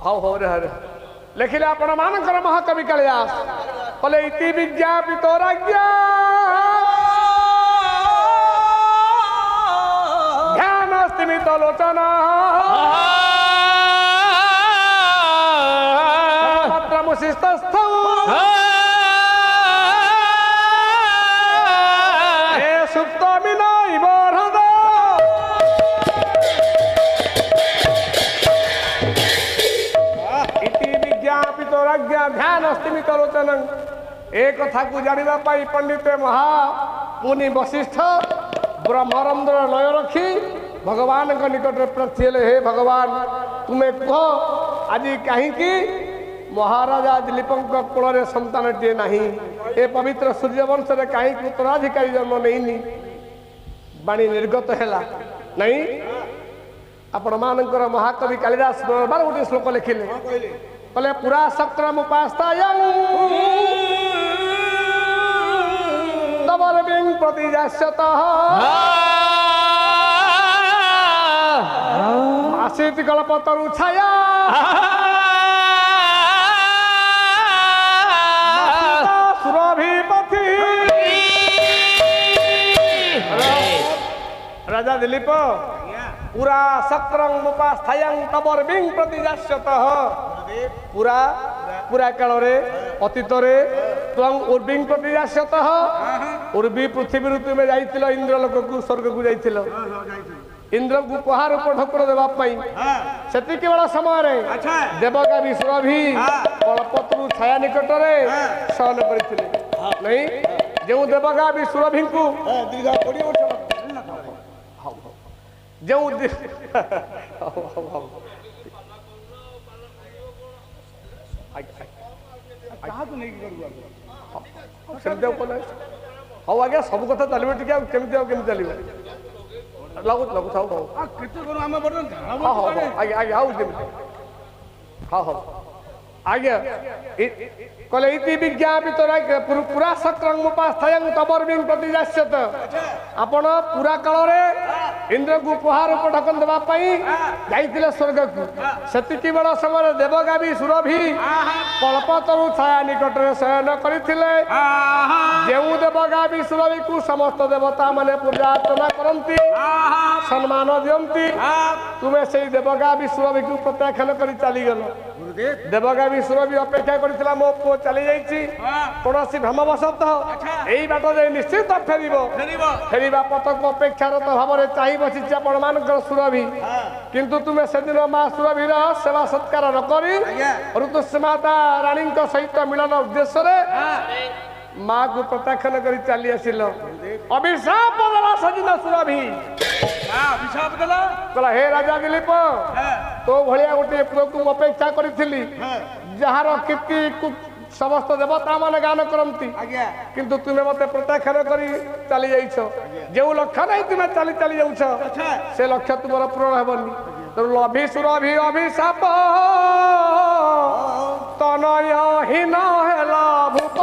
ହଉ ହଉ ରେ ହରେ ଲେଖିଲେ ଆପଣ ମାନଙ୍କର ମହାକବି କାଳିଦାସ କହିଲେ ଇତି ବିଜ୍ଞାପିତ ରାଜ୍ୟ ଧ୍ୟାନ ସ୍ତିମିତ ଲୋଚନ ମାତ୍ର ମୁସିସ୍ତସ୍ଥ ଏ ସୁପ୍ତ ମିନଇବ ହୃଦ ଇତି ବିଜ୍ଞାପିତ ରାଜ୍ୟ ଧ୍ୟାନ ସ୍ତିମିତ ଲୋଚନ ଏ କଥାକୁ ଜାଣିବା ପାଇଁ ପଣ୍ଡିତ ମହାମୁନି ବଶିଷ୍ଠ ବ୍ରହ୍ମରନ୍ଧ୍ର ଲୟ ରଖି ଭଗବାନଙ୍କ ନିକଟରେ ପ୍ରାର୍ଥୀ ହେଲେ ହେ ଭଗବାନ ତୁମେ କୁହ ଆଜି କାହିଁକି ମହାରାଜା ଦିଲ୍ଲୀପଙ୍କ କୋଳରେ ସନ୍ତାନଟିଏ ନାହିଁ ଏ ପବିତ୍ର ସୂର୍ଯ୍ୟବଂଶରେ କାହିଁକି ଉତ୍ତରାଧିକାରୀ ଜନ୍ମ ନେଇନି ବାଣୀ ନିର୍ଗତ ହେଲା ନାଇଁ ଆପଣ ମାନଙ୍କର ମହାକବି କାଳିଦାସ ବାର ଗୋଟିଏ ଶ୍ଲୋକ ଲେଖିଲେ କହିଲେ ପୁରା ସକ୍ରମ ପାସ୍ତାୟଂ ତବରବିଂ ପ୍ରତିଯାସ୍ୟତଃ ଆଶୀତି କଳପତରୁ ଛାୟା ସୁରଭିପତି ରାଜା ଦିଲ୍ଲୀପ ପୁରା ସକ୍ରଂ ମୁପାସ୍ଥାୟଂ ତବରବିଂ ପ୍ରତିଯାସ୍ୟତଃ ପୁରା ପୁରା କାଳରେ ଅତୀତରେ ତ୍ୱଂ ଉର୍ବିଂ ପ୍ରତିଯାସ୍ୟତଃ ଉର୍ବି ପୃଥିବୀରୁ ତୁମେ ଯାଇଥିଲ ଇନ୍ଦ୍ରଲୋକକୁ ସ୍ୱର୍ଗକୁ ଯାଇଥିଲ ଇନ୍ଦ୍ରକୁ ଉପହାର ଉପଢକୁର ଦେବା ପାଇଁ ସେତିକି ବେଳ ସମୟରେ ଦେବଗାମୀ ସୁରଭି କଳପତରୁ ଛାୟା ନିକଟରେ ଶୟନ କରିଥିଲେ ନାଇଁ ଯେଉଁ ଦେବଗାମୀ ସୁରଭିଙ୍କୁ ଯେଉଁ ସେମିତି ହଉ ଆଜ୍ଞା ସବୁ କଥା ଚାଲିବ ଟିକେ ଆଉ କେମିତି ଚାଲିବ ଲାଗୁଛି ଲାଗୁଛି ହଉ ହଉ କେତେ କରୁ ଆମେ ବର୍ତ୍ତମାନ ହଁ ହଉ ହଉ ଆଜ୍ଞା ଆଜ୍ଞା ହଉ ଯେମିତି ହଉ ହଉ ଆଜ୍ଞା କହିଲେ ଇତି ବିଜ୍ଞାପିତ ପୁରା ସକ୍ରଂ ମୁପାସ୍ଥାୟଂ ତବରବିଂ ପ୍ରତିଯାସ୍ୟତ ଆପଣ ପୁରା କାଳରେ ଇନ୍ଦ୍ରକୁ ଉପହାର ଉପଢକନ ଦେବା ପାଇଁ ଯାଇଥିଲେ ସ୍ୱର୍ଗକୁ ସେତିକି ବେଳ ସମୟରେ ଦେବଗାମୀ ସୁରଭି କଳ୍ପତରୁ ଛାୟା ନିକଟରେ ଶୟନ କରିଥିଲେ ଯେଉଁ ଦେବଗାମୀ ସୁରଭିକୁ ସମସ୍ତ ଦେବତା ମାନେ ପୂଜା ଅର୍ଚ୍ଚନା କରନ୍ତି ସମ୍ମାନ ଦିଅନ୍ତି ତୁମେ ସେଇ ଦେବଗାମୀ ସୁରଭିକୁ ପ୍ରତ୍ୟାଖ୍ୟାନ କରି ଚାଲିଗଲ ଦେବଗାମୀ ସୁରଭି ଅପେକ୍ଷା କରିଥିଲା ମୋ ପୁଅ ଚାଲି ଯାଇଛି କୌଣସି ଭ୍ରମବଶତଃ ଏଇ ବାଟ ଯାଇ ନିଶ୍ଚିତ ଫେରିବା ପଥକୁ ଅପେକ୍ଷାରତ ଭାବରେ ଚାହିଁ ବସିଛି ଆପଣ ମାନଙ୍କର ସୁରଭି କିନ୍ତୁ ତୁମେ ସେଦିନ ମା ସୁରଭିର ସେବା ସତ୍କାର ନ କରି ଋତୁସ୍ମାତା ରାଣୀଙ୍କ ସହିତ ମିଳନ ଉଦ୍ଦେଶ୍ୟରେ ମାକୁ ପ୍ରତ୍ୟାଖ୍ୟାନ କରି ଚାଲି ଆସିଲ ଅଭିଶାପ ଦେଲା ସେଦିନ ସୁରଭି ଅଭିଶାପ ଦେଲା କହିଲା ହେ ରାଜା ଦିଲ୍ଲୀପ ତୋ ଭଳିଆ ଗୋଟିଏ ପୁଅକୁ ମୁଁ ଅପେକ୍ଷା କରିଥିଲି ଯାହାର କୀର୍ତ୍ତି ସମସ୍ତ ଦେବତା ମାନେ ଗାନ କରନ୍ତି କିନ୍ତୁ ତୁମେ ମତେ ପ୍ରତ୍ୟାଖ୍ୟାନ କରି ଚାଲି ଯାଇଛ ଯେଉଁ ଲକ୍ଷ୍ୟ ନାହିଁ ତୁମେ ଚାଲି ଚାଲି ଯାଉଛ ସେ ଲକ୍ଷ୍ୟ ତୁମର ପୂରଣ ହେବନି ଲଭି ସୁରଭି ଅଭିଶାପ ତନୟହୀନ ହେଲା ଭୂପ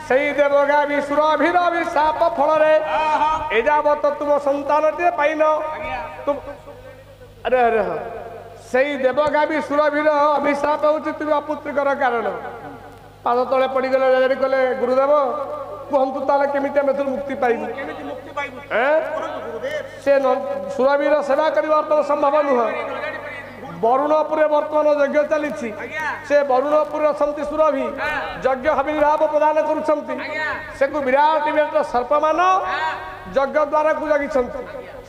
ସେଇ ଦେବଗାମୀ ସୁରଭିର ଅଭିଶାପ ଫଳରେ ଏ ଯାବତ ତୁମ ସନ୍ତାନଟିଏ ପାଇନ ଆରେ ଆରେ ହଁ ସେଇ ଦେବଗାମୀ ସୁରଭିର ଅଭିଶାପ ହେଉଛି ତୁମେ ଅପୁତ୍ରିକର କାରଣ। ପାଦ ତଳେ ପଡ଼ିଗଲେ ରାଜାଟି କଲେ ଗୁରୁଦେବ କୁହନ୍ତୁ ତାହେଲେ କେମିତି ଆମେ ଏଥିରୁ ମୁକ୍ତି ପାଇବୁ? ସେ ସୁରଭିର ସେବା କରିବା ବର୍ତ୍ତମାନ ସମ୍ଭବ ନୁହଁ। ବରୁଣପୁରରେ ବର୍ତ୍ତମାନ ଯଜ୍ଞ ଚାଲିଛି। ସେ ବରୁଣପୁରରେ ଅଛନ୍ତି ସୁରଭି ଯଜ୍ଞ ଆବିର୍ଭାବ ପ୍ରଦାନ କରୁଛନ୍ତି। ସେକୁ ବିରାଟ ବିରାଟ ସର୍ପମାନ ଯଜ୍ଞ ଦ୍ୱାରକୁ ଜଗିଛନ୍ତି।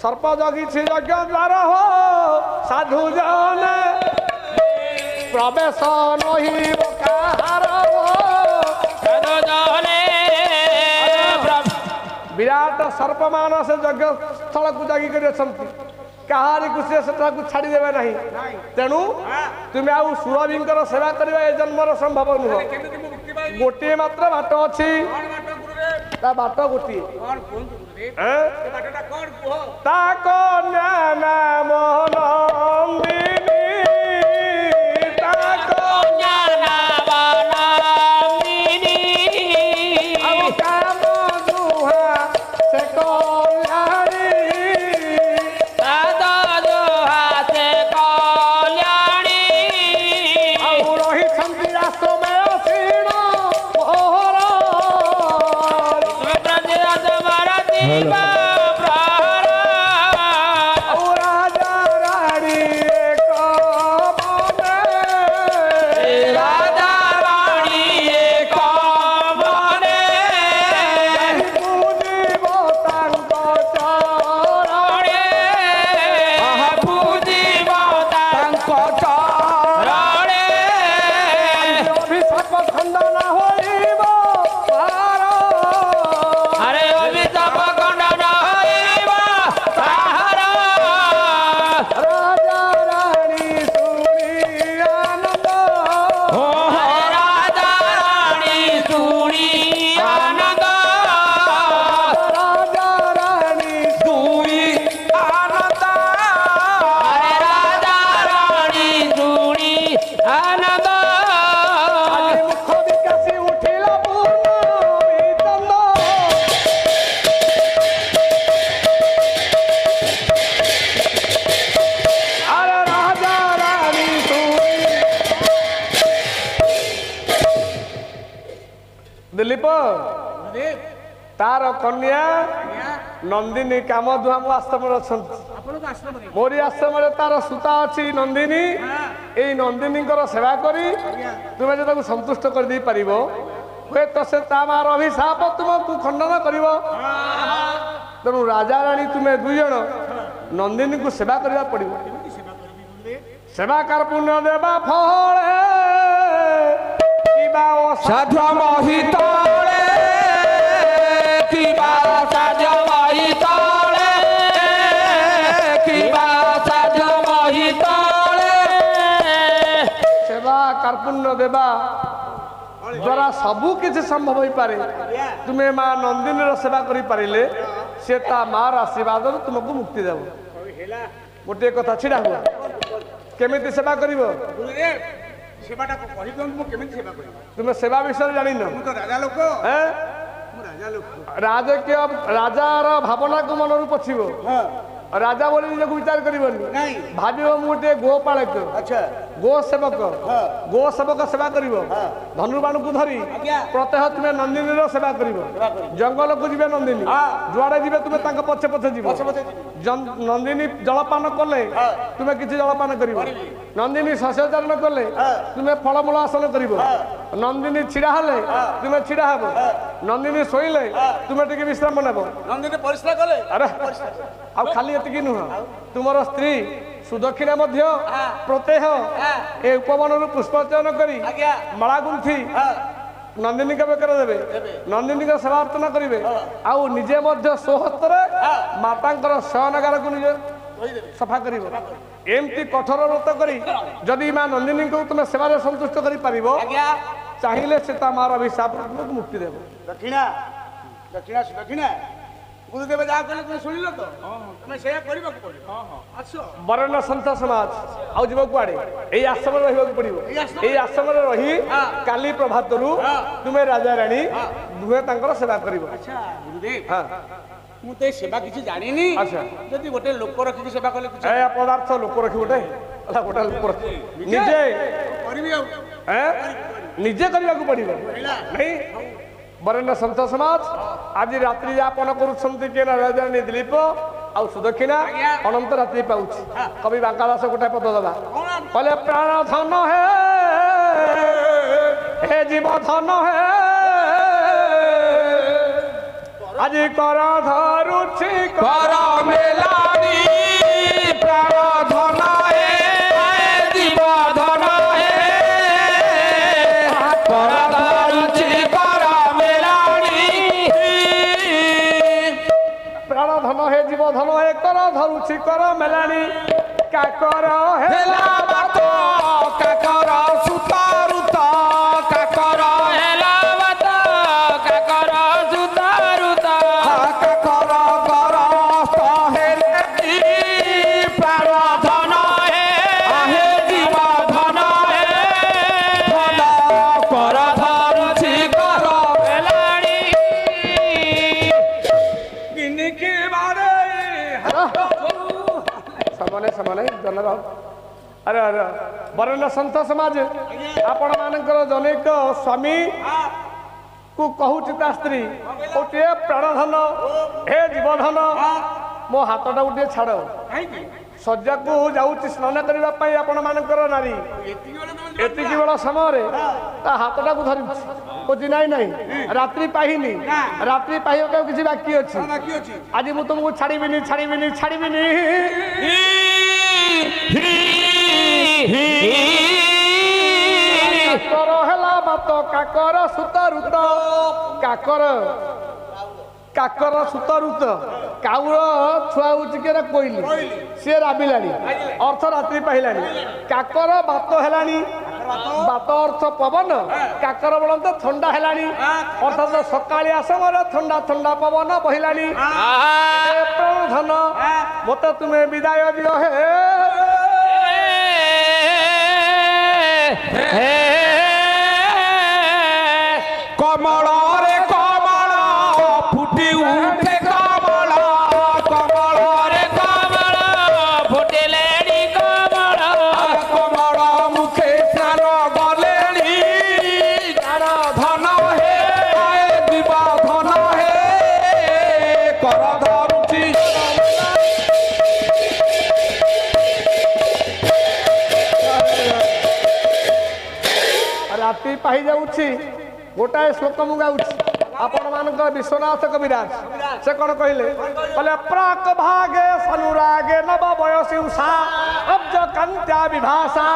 ସର୍ପ ଜଗିଛି ଯଜ୍ଞ ଦ୍ୱାର ହୋ ସାଧୁ ଜନେ ପ୍ରବେଶ ନହିବ କାହାର ବିରାଟ ସର୍ପମାନ ସେ ଯଜ୍ଞ ସ୍ଥଳକୁ ଜଗିକରି ଅଛନ୍ତି। କାହାରିକୁ ସେ ସେଠାକୁ ଛାଡ଼ିଦେବେ ନାହିଁ। ତେଣୁ ତୁମେ ଆଉ ସୁରଭିଙ୍କର ସେବା କରିବା ଏ ଜନ୍ମର ସମ୍ଭବ ନୁହଁ। ଗୋଟିଏ ମାତ୍ର ବାଟ ଅଛି। ତା ବାଟ ଗୋଟିଏ ତା କନ୍ୟା ନାମ ନନ୍ଦିନୀ ତା କନ୍ୟା ନାମ ନନ୍ଦିନୀ ଆଉ କାମ ଦୁହା ସେ କଲ୍ୟାଣୀ ଆଉ ରହିଛନ୍ତି ଆଶ୍ରମେ ଅସୀଣ ମୋହର ଆଉ ରାଜା ରାଣୀ ଏକ ମନେ ପୂଜିବ ତାଙ୍କ ଚରଣେ ଅଭିଶାପ ଖଣ୍ଡନ ହୋଇବ ପାର ରାଜା ରାଣୀ ଶୁଣି ଆନନ୍ଦ ରାଜା ରାଣୀ ଆଜି ମୁଖ ବିକାଶୀ ଉଠିଲା ପୂର୍ଣ୍ଣ ବିଚନ୍ଦ ଆରେ ରାଜା ରାଣୀ ଶୁଣି ଦିଲ୍ଲୀପ ତାର କନ୍ୟା ନନ୍ଦିନୀ କାମଧୁଆ ମୋ ଆଶ୍ରମରେ ଅଛନ୍ତି। ମୋରି ଆଶ୍ରମରେ ତାର ସୂତା ଅଛି ନନ୍ଦିନୀ। ଏଇ ନନ୍ଦିନୀଙ୍କର ସେବା କରି ତୁମେ ଯଦି ତାକୁ ସନ୍ତୁଷ୍ଟ କରିଦେଇ ପାରିବ ହୁଏତ ସେ ତା ମାର ଅଭିଶାପ ତୁମକୁ ଖଣ୍ଡନ କରିବ। ତେଣୁ ରାଜା ରାଣୀ ତୁମେ ଦୁଇ ଜଣ ନନ୍ଦିନୀକୁ ସେବା କରିବାକୁ ପଡ଼ିବ। ସେବା କାର ପୁଣ୍ୟ ଦେବା ଫଳେ କିବା ସାଧୁ ମହିତଳେ କିବା ସାଧୁ ମହିତଳେ କିବା ସାଧୁ ମହିତଳେ ସେବା କାର୍ପୁଣ୍ୟ ଦେବା ଦ୍ୱାରା ସବୁ କିଛି ସମ୍ଭବ ହୋଇପାରେ। ତୁମେ ମା ନନ୍ଦିନୀର ସେବା କରିପାରିଲେ ସେ ତା ମାର ଆଶୀର୍ବାଦରୁ ତୁମକୁ ମୁକ୍ତି ଦେବ। ଗୋଟିଏ କଥା ଛିଡ଼ା ହୁଅ। କେମିତି ସେବା କରିବ? ସେବାଟା କହିଦିଅନ୍ତୁ ମୁଁ କେମିତି ସେବା କରିବି? ତୁମେ ସେବା ବିଷୟରେ ଜାଣିନ? ମୁଁ ତ ରାଜା ଲୋକ। ହେଁ? ମୁଁ ରାଜା ଲୋକ। ରାଜକୀୟ ରାଜାର ଭାବନାକୁ ମନରୁ ପଛିବ। ରାଜା ବୋଲି ନିଜକୁ ବିଚାର କରିବନି। ନାଇଁ। ଭାବିବ ମୁଁ ଗୋଟିଏ ଗୋପାଳକ ଆଚ୍ଛା ଗୋ ସେବକ। ଗୋ ସେବକ ସେବା କରିବ। ଧନୁବାଣକୁ ଧରି ପ୍ରତ୍ୟହ ତୁମେ ନନ୍ଦିନୀର ସେବା କରିବ। ଜଙ୍ଗଲକୁ ଯିବେ ନନ୍ଦିନୀ ଯୁଆଡେ ଯିବେ ତୁମେ ତାଙ୍କ ପଛେ ପଛେ ଯିବ। ନନ୍ଦିନୀ ଜଳପାନ କଲେ ତୁମେ କିଛି ଜଳପାନ କରିବ। ନନ୍ଦିନୀ ଶସ୍ୟଚାରଣ କଲେ ତୁମେ ଫଳମୂଳ ଆସନ କରିବ। ନନ୍ଦିନୀ ଛିଡ଼ା ହେଲେ ତୁମେ ଛିଡ଼ା ହେବ। ନନ୍ଦିନୀ ଶୋଇଲେ ତୁମେ ଟିକେ ବିଶ୍ରାମ ନେବ। ନନ୍ଦିନୀ ପରିଶ୍ରା କଲେ ଆରେ ଆଉ ଖାଲି ଏତିକି ନୁହଁ, ତୁମର ସ୍ତ୍ରୀ ସୁଦକ୍ଷିଣା ମଧ୍ୟ ପ୍ରତ୍ୟହ ଏ ଉପବନରୁ ପୁଷ୍ପ ଚୟନ କରି ମାଳା ଗୁନ୍ଥି ନନ୍ଦିନୀଙ୍କ ବେକରେ ଦେବେ। ନନ୍ଦିନୀଙ୍କ ସେବା ଅର୍ଚ୍ଚନା କରିବେ। ଆଉ ନିଜେ ମଧ୍ୟ ସ୍ୱହସ୍ତରେ ମାତାଙ୍କର ଶୟନାଗାରକୁ ନିଜେ ସଫା କରିବ। ଏମିତି କଠୋର ବ୍ରତ କରି ଯଦି ମା ନନ୍ଦିନୀଙ୍କୁ ତୁମେ ସେବାରେ ସନ୍ତୁଷ୍ଟ କରିପାରିବ ଚାହିଁଲେ ସେ ତା ମାର ଅଭିଶାପରୁ ତୁମକୁ ମୁକ୍ତି ଦେବ। ଦକ୍ଷିଣା ଦକ୍ଷିଣା ସୁଦକ୍ଷିଣା ଗୁରୁଦେବ ଯାହା କହିଲେ ତୁମେ ଶୁଣିଲ ତ? ତୁମେ ସେଇଆ କରିବାକୁ ପଡ଼ିବ। ଆସ ବରେଣ୍ୟ ସନ୍ଥ ସମାଜ ଆଉ ଯିବ କୁଆଡେ? ଏଇ ଆଶ୍ରମରେ ରହିବାକୁ ପଡିବ। ଏଇ ଆଶ୍ରମରେ ରହି କାଲି ପ୍ରଭାତରୁ ତୁମେ ରାଜା ରାଣୀ ଦୁହେଁ ତାଙ୍କର ସେବା କରିବ। ଆଚ୍ଛା ଗୁରୁଦେବ ମୁଁ ତ ଏ ସେବା କିଛି ଜାଣିନି ଆଚ୍ଛା। ଯଦି ଗୋଟେ ଲୋକ ରଖିକି ସେବା କଲେ କିଛି ଏ ପଦାର୍ଥ ଲୋକ ରଖି ଗୋଟେ ହେଲା ଗୋଟେ ଲୋକ ରଖି ନିଜେ କରିବି ଆଉ ନିଜେ କରିବାକୁ ପଡିବ ନାଇଁ ବରେଣ୍ୟ ସନ୍ଥ ସମାଜ ଆଜି ରାତ୍ରି ଯାପନ କରୁଛନ୍ତି କିଏ ନା ରାଜାରାଣୀ ଦିলীପ ଆଉ ସୁଦକ୍ଷିଣା ଅନନ୍ତ ରାତ୍ରି ପାଉଛି କବି ବାଙ୍କା ଦାସ ଗୋଟେ ପଦ ଦେବା କହିଲେ ପ୍ରାଣ ଧନ ହେ ଜୀବ ଧନ ହେ ଆଜି କର ଧରୁଛି କର ମେଲାଣି ପ୍ରାଣ ଧନ ହେ ଜୀବ ଧନ ହେ କର ଧରୁଛି କର ମେଲାଣି ପ୍ରାଣ ଧନ ହେ ଜୀବ ଧନ ହେ କର ଧରୁଛି କର ମେଲାଣି କାକର ହେଲା ବାତ କାକର ସୁତାରୁତ କାକର ହେଲା ବାତ କାକର ସୁତାରୁତ କାକର ଗରସ୍ତ ହେଲେ ପ୍ରାଣ ଧନ ହେ ଆହେ ଜୀବ ଧନ ହେ ଧନ କର ଧରୁଛି କର ମେଲାଣି କିଣିକି ବାରେ ସମାନେ ଜନର ଆରେ ଆରେ ବରେଣ୍ୟ ସନ୍ଥ ସମାଜ ଆପଣ ମାନଙ୍କର ଜନୈକ ସ୍ୱାମୀ କୁ କହୁଛି ତା ସ୍ତ୍ରୀ ଗୋଟିଏ ପ୍ରାଣ ଧନ ହେ ଜୀବ ଧନ ମୋ ହାତଟାକୁ ଟିକେ ଛାଡ଼ କାହିଁକି ଶଯ୍ୟାକୁ ଯାଉଛି ସ୍ନାନ କରିବା ପାଇଁ ଆପଣ ମାନଙ୍କର ନାରୀ ଏତିକି ବେଳେ ତମେ ଏତିକି ବେଳ ସମୟରେ ତା ହାତଟାକୁ ଧରିଛି କହୁଛି ନାଇଁ ନାଇଁ ରାତ୍ରି ପାହିନି ରାତ୍ରି ପାହିବାକୁ କିଛି ବାକି ଅଛି ବାକି ଅଛି ଆଜି ମୁଁ ତୁମକୁ ଛାଡ଼ିବିନି ଛାଡ଼ିବିନି ଛାଡ଼ିବିନି କାକର ହେଲା ବାତ କାକର ସୂତ ଋତ କାକର କାକର ସୂତ ଋତ କାଉର ଛୁଆ ହଉଛି କି କୋଇଲି ସିଏ ରାବିଲାଣି ଅର୍ଥ ରାତ୍ରି ପାଇଲାଣି କାକର ବାତ ହେଲାଣି ବାତ ଅର୍ଥ ପବନ କାକର ବଳନ୍ତ ଥଣ୍ଡା ହେଲାଣି ଅର୍ଥାତ ସକାଳିଆ ସମୟରେ ଥଣ୍ଡା ଥଣ୍ଡା ପବନ ବହିଲାଣି ପ୍ରାଣ ଧନ ମତେ ତୁମେ ବିଦାୟ ଦିଅ ହେ କମଳରେ କମଳ ଫୁଟି ଉଠେ କମଳ କମଳରେ କମଳ ଫୁଟିଲେଣି କମଳ କମଳ ମୁଖେ ସ୍ନାନ ଗଲେଣି ପ୍ରାଣ ଧନ ହେ ଜୀବ ଧନ ହେ କର ଧରୁଛି ରାତି ପାହି ଯାଉଛି ଗୋଟାଏ ଶ୍ଲୋକ ମୁଁ ଗାଉଛି ଆପଣ ମାନଙ୍କର ବିଶ୍ୱନାଥ କବିରାଜ ସେ କଣ କହିଲେ ପ୍ରାକ ଭାଗେ ସନୁରାଗେ ନବ ବୟସୀ ଉଷା ଅବ୍ଜ କାନ୍ତ୍ୟା ବିଭାସା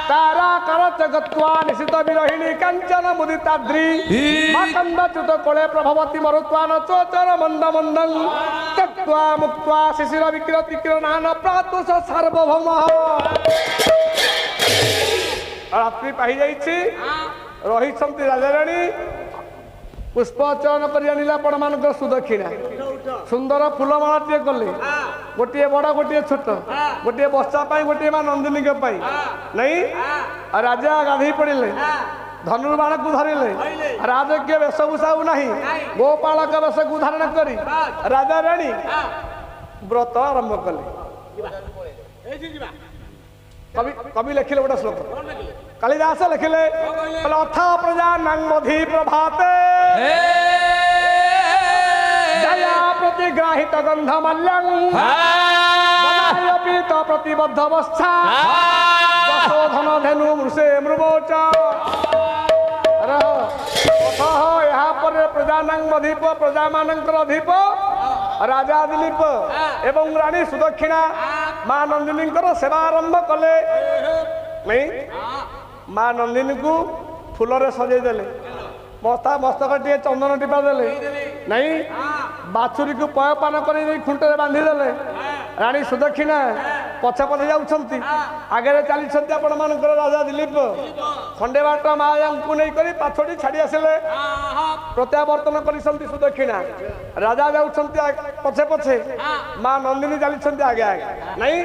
ତାରା କରଚ ଗତ୍ୱା ନିଶିତ ବିରହିଣୀ କାଞ୍ଚନ ମୁଦିତାଦ୍ରି ମାକନ୍ଦ ଚ୍ୟୁତ କୋଳେ ପ୍ରଭବତୀ ମରୁତ୍ୱାନ ଚୋଚର ମନ୍ଦ ମନ୍ଦଂ ତ୍ୟକ୍ତ୍ୱା ମୁକ୍ତ୍ୱା ଶିଶିର ବିକିରତି କିରଣାନ ପ୍ରାତୁଷ ସାର୍ବଭୌମ ରାତ୍ରି ପାହି ଯାଇଛି ରହିଛନ୍ତି ରାଜାରାଣୀ ପୁଷ୍ପ ଚୟନ କରି ଆଣିଲେ ଆପଣ ମାନଙ୍କର ସୁଦକ୍ଷିଣା ସୁନ୍ଦର ଫୁଲମାଳାଟିଏ କଲେ ଗୋଟିଏ ବଡ ଗୋଟିଏ ଛୋଟ ଗୋଟିଏ ବସା ପାଇଁ ଗୋଟିଏ ମା ନନ୍ଦିନୀଙ୍କ ପାଇଁ ନାଇଁ ରାଜା ଗାଧେଇ ପଡିଲେ ଧନୁର୍ବାଣକୁ ଧରିଲେ ରାଜକୀୟ ବେଶଭୂଷା ଆଉ ନାହିଁ ଗୋପାଳକ ବେଶକୁ ଧାରଣ କରି ରାଜାରାଣୀ ବ୍ରତ ଆରମ୍ଭ କଲେ କବି ଲେଖିଲେ ଗୋଟେ ଶ୍ଲୋକ କାଳିଦାସ ଲେଖିଲେ ଅଥା ପ୍ରଜା ନାଙ୍ଗଧି ପ୍ରଭାତେ ଦୟା ପ୍ରତିଗ୍ରାହିତ ଗନ୍ଧ ମାଲ୍ୟଂ ପୀତ ପ୍ରତିବଦ୍ଧ ବତ୍ସା ଯଶୋଧନ ଧେନୁ ମୃଷେ ମୃବୋଚ ଏହାପରେ ପ୍ରଜାନାଙ୍ଗଧୀପ ପ୍ରଜାମାନଙ୍କର ଧୀପ ରାଜା ଦିলীପ ଏବଂ ରାଣୀ ସୁଦକ୍ଷିଣା ମା ନନ୍ଦିନୀଙ୍କର ସେବା ଆରମ୍ଭ କଲେ ନାଇଁ ମା ନନ୍ଦିନୀକୁ ଫୁଲରେ ସଜେଇ ଦେଲେ ମସ୍ତକ ଟିକେ ଚନ୍ଦନ ଟିପା ଦେଲେ ନାଇଁ ବାଛୁରୀକୁ ପୟପାନ କରି ଖୁଣ୍ଟରେ ବାନ୍ଧିଦେଲେ ରାଣୀ ସୁଦକ୍ଷିଣା ପଛେ ପଛେ ଯାଉଛନ୍ତି ଆଗରେ ଚାଲିଛନ୍ତି ଆପଣ ମାନଙ୍କର ରାଜା ଦିলীପ ଖଣ୍ଡେ ବାଟ ମାଙ୍କୁ ନେଇକରି ପାଛୋଟି ଛାଡି ଆସିଲେ ପ୍ରତ୍ୟାବର୍ତ୍ତନ କରିଛନ୍ତି ସୁଦକ୍ଷିଣା ରାଜା ଯାଉଛନ୍ତି ପଛେ ପଛେ ମା ନନ୍ଦିନୀ ଚାଲିଛନ୍ତି ଆଗେ ଆଗେ ନାଇଁ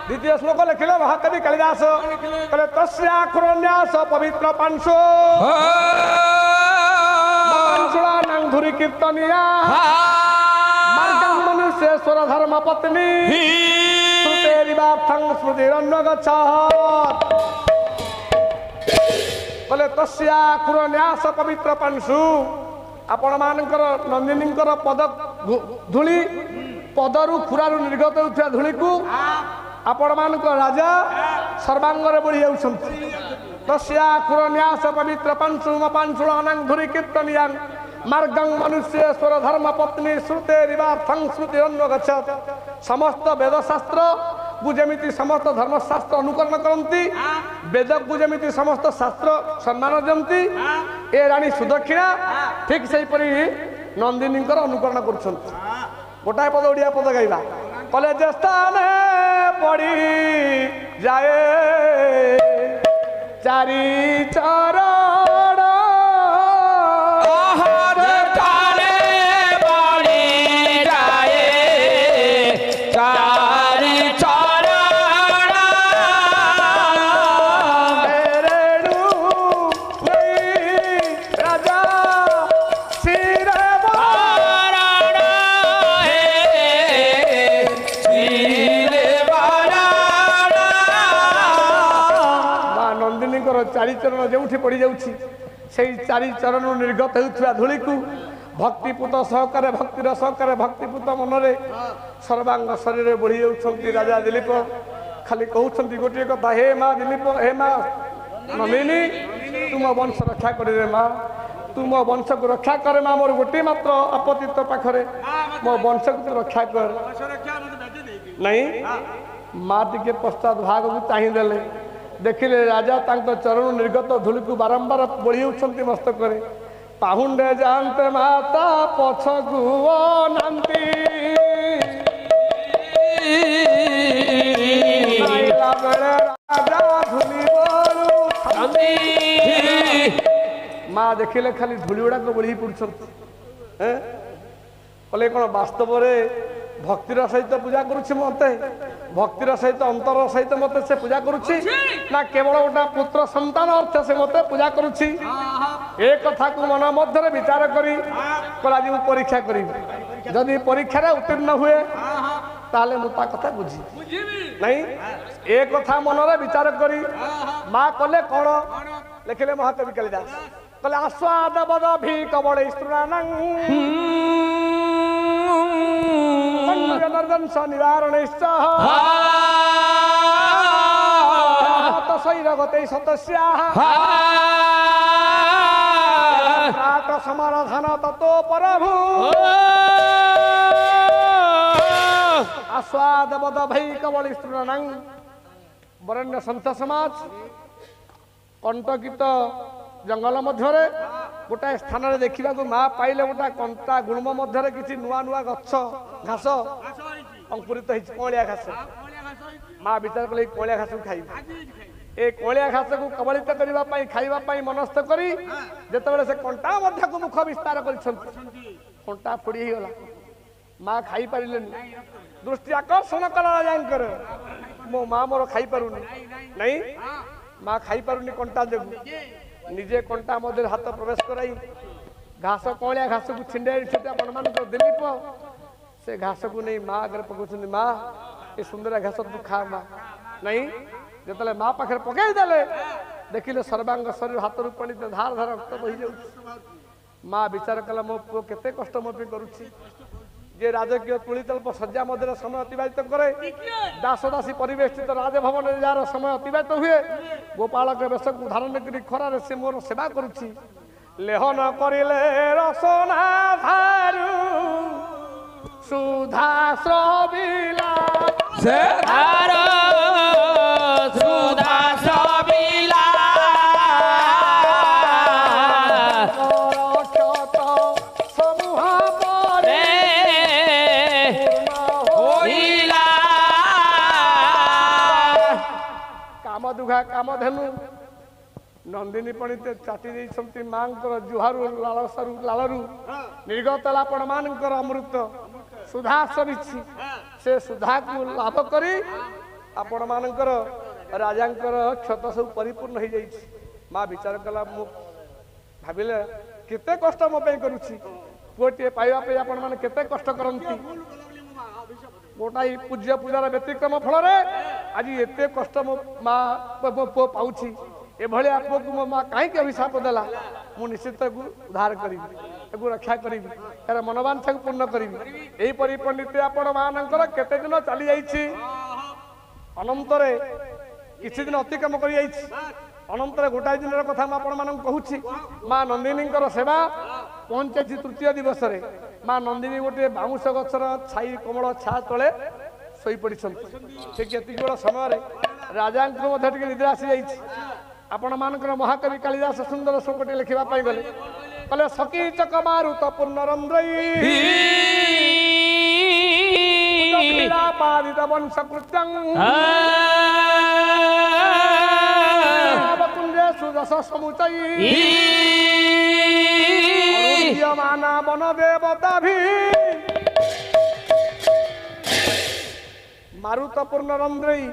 ଦ୍ୱିତୀୟ ଶ୍ଲୋକ ଲେଖିଲେ ମହାକବି କାଳିଦାସ କହିଲେ ତସ୍ୟାଖୁରନ୍ୟାସ ପବିତ୍ର ପାଂଶୋ ପାଂଶୁଳା ନାଙ୍ଗଧୁରି କୀର୍ତ୍ତନିଆ ମାର୍ଗ मनुष्येश्वर धर्म पत्नी श्रुतेरिवार्थं स्मृतिरन्वगच्छत् बोले तस्या कुरन्यास पवित्र पंशु आपण मानकर नंदिनीकर पद धूली पदरु खुरारु निर्गत होता धूली को आपण मानक राजा सर्वांगरे बढ़ी जाउछंती तस्या कुरन्यास पवित्र पंशुम पंशुलानां धूरी कीर्तनियां मार्गं मनुष्येश्वर धर्म पत्नी श्रुतेरिवार्थं स्मृतिरन्वगच्छत् समस्त वेद शास्त्र जमी समस्त धर्मशास्त्र अनुकरण करती वेद को जमी समस्त शास्त्र सम्मान दिखती ए राणी सुदक्षिणा ठीक से नंदिनी अनुकरण कर गोटाए पद ओडिया पद गाइबा कले जे स्थान पड़ी जाए चारि चरण चारि चरण जो पड़ जाऊँगी से चारि चरण निर्गत होता धूली को भक्तिपूत सहकारे भक्तिर सहकारे भक्तिपूत मनरे सर्वांग शरीर बढ़ी जाऊँच राजा दिलीप खाली कहते गोटे कथा हे माँ दिलीप हे माँ नंदिनी तुम वंश रक्षा करे माँ तुम वंश को रक्षा करे माँ मोर गोटे मात्र आपत्ति तो पाखरे मो वंश को तू रक्षा कर नहीं माँ टे पश्चात भाग को चाहिदेले देखिले राजा तांको चरण निर्गत धूली को बारंबार बोली उठती मस्तक करे पाहुंडे जानते माता पछकु अनांती राजा धूली माँ देखिले खाली धूली गुड़ाक बोली पड़े कौन वास्तव भक्तिर सहित पूजा करुछि मते भक्तिर सहित अंतर सहित मते से पूजा करुछि ना केवल गोटा पुत्र संतान अर्थ से मते पूजा करुछि ए कथा को मन मध्य विचार करी आज मु परीक्षा करी जदि परीक्षा रे उत्तीर्ण हुए ताले मु ता कथा बुझी नहीं ए कथा मन रे विचार करी मां कले कोन लिखिले महाकवि कालिदास कले आस्वाद बद भी कबळ स्तुनानं नर्दन निवारण शैरगते सतस्या समाधान ततो परभु आस्वाद बद भई कबली स्तृणं वरण्य संत समाज कंटकित जंगल मध्य गोटाए स्थान में देखा माँ पाइले गोटा कंटा गुणम मध्य किसी नुआ नुआ गछ घास अंकुरित कलिया घास माँ विचार कले कलिया घास को खाई ए कलिया घास को कबलित करने खाइबा मनस्थ करी जिते से कंटा मध्य को मुख विस्तार कर कंटा फोड़ी गला माँ खाई पारे दृष्टि आकर्षण कला जाकर मो माँ मोर खाई पारुनी नहीं माँ खाई पारुनी कंटा जो निजे कंटा मध्य हाथ प्रवेश कराई घास कलिया घास को छिंडे आपण मान दिलीप से घास को नहीं माँ आगे पकाउछन माँ ये सुंदर घास तू खा माँ नहीं जो माँ पाखे पकईदे देखिले सर्वांग शरीर हाथ रू पानी धार धार रक्त बही जाऊँ माँ विचार कला मो पुओ केते कष्ट मो करुछि जे राजकीय तुलितल्प सज्जा मध्य समय अतिबाहित करे दास दासी परिवेष्टित राजभवन जार समय अतिबाहित हुए गोपालक वेश को धारण कर खरार से मोर सेवा करुछि लेहन करिले रसना धारू सुधा स्रविला से धार सुधा स्रविला समूह परे होइला काम दुघा काम धेनु नंदिनी पणित चाटी देइछंती मांकर जुहारु लालसारु लालरु निर्गत आपण मानकर अमृत सुधा सरिछि से सुधा को लाभ करी आपण मानकर राजांकर क्षत सब परिपूर्ण हो जाइछि माँ विचार कला मु भाविले केते कष्ट मो पे करूछि पुओटे पाइबा पे आपण माने केते कष्ट करंती গোটাই পূজ্য পূজার ব্যতিক্রম ফলরে আজ এতে কষ্ট মো মা মো পুଅ পাଉଛି এভাবে পুଅକୁ ମୋ মা কাହିଁକି অভিশাপ দেলা ମୁଁ ନିଶ୍ଚିତ ତାକୁ ଉଦ୍ଧାର କରିବି ତାକୁ ରକ୍ଷା କରିବି ତାର ମନୋବାଞ୍ଛାକୁ ପୂର୍ଣ୍ଣ କରିବି ଏହିପରି ପଣ୍ଡିତ ଆପଣ ମାନଙ୍କର କେତେ ଦିନ ଚାଲି ଯାଇଛି ଅନନ୍ତରେ କିଛି ଦିନ ଅତିକ୍ରମ କରି ଯାଇଛି ଅନନ୍ତରେ ଗୋଟାଏ ଦିନର କଥା ମୁଁ ଆପଣମାନଙ୍କୁ କହୁଛି ମା ନନ୍ଦିନୀଙ୍କର ସେବା ପହଞ୍ଚାଇଛି ତୃତୀୟ ଦିବସରେ ମା ନନ୍ଦିନୀ ଗୋଟିଏ ବାଉଁଶ ଗଛର ଛାଇ କୋମଳ ଛା ତଳେ ଶୋଇପଡ଼ିଛନ୍ତି ଠିକ୍ ଏତିକି ବେଳ ସମୟରେ ରାଜାଙ୍କୁ ମଧ୍ୟ ଟିକେ ନିଦ୍ରା ଆସିଯାଇଛି ଆପଣମାନଙ୍କର ମହାକବି କାଳିଦାସ ସୁନ୍ଦର ଶ୍ଲୋକଟି ଲେଖିବା ପାଇଁ ଗଲେ କହିଲେ ସଖୀ ଚକ ମାରୁତ ପୂର୍ଣ୍ଣରନ୍ଧ୍ରଇ ପାଦିତ ବଂଶ କୃତ୍ୟଂ କୁଞ୍ଜେ ସୁଦଶ ସମୁଚଇ ମାନା ବନ ଦେବତା ଭି ମାରୁତ ପୂର୍ଣ୍ଣରନ୍ଧ୍ରଇ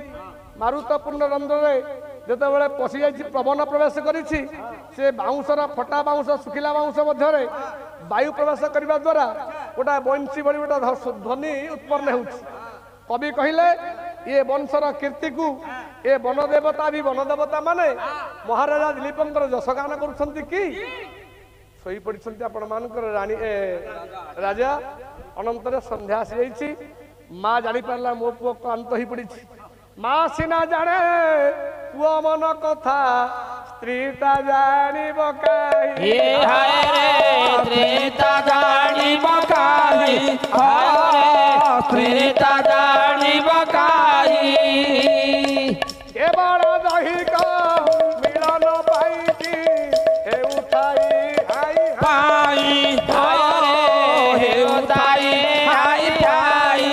ମାରୁତ ପୂର୍ଣ୍ଣରନ୍ଧ୍ରରେ ଯେତେବେଳେ ପଶି ଯାଇଛି ପବନ ପ୍ରବେଶ କରିଛି ସେ ବାଉଁଶର ଫଟା ବାଉଁଶ ଶୁଖିଲା ବାଉଁଶ ମଧ୍ୟରେ ବାୟୁ ପ୍ରବେଶ କରିବା ଦ୍ୱାରା ଗୋଟା ବଂଶୀ ଭଳି ଗୋଟେ ଧ୍ୱନି ଉତ୍ପନ୍ନ ହେଉଛି କବି କହିଲେ ଏ ବଂଶର କୀର୍ତ୍ତିକୁ ଏ ବନ ଦେବତା ବି ବନ ଦେବତା ମାନେ ମହାରାଜା ଦିলীପଙ୍କର ଯଶଗାନ କରୁଛନ୍ତି କି ଶୋଇପଡ଼ିଛନ୍ତି ଆପଣମାନଙ୍କର ରାଣୀ ରାଜା ଅନନ୍ତରେ ସନ୍ଧ୍ୟା ଆସିଯାଇଛି ମା ଜାଣିପାରିଲା ମୋ ପୁଅ କ୍ଳାନ୍ତ ହୋଇପଡ଼ିଛି ମା ସିନା ଜାଣେ ପୁଅ ମନ କଥା ସ୍ତ୍ରୀଟା ଜାଣିବ କାହିଁ ହାୟ ରେ ସ୍ତ୍ରୀଟା ଜାଣିବ କାହିଁ ହାୟ ରେ ସ୍ତ୍ରୀଟା ଜାଣିବ କାହିଁ କେବଳ ଦୈହିକ ମିଳନ ପାଇଛି ହେଉଥାଇ ହାଇ ହାଇ ହାୟ ରେ ହେଉଥାଇ ହାଇ ହାଇ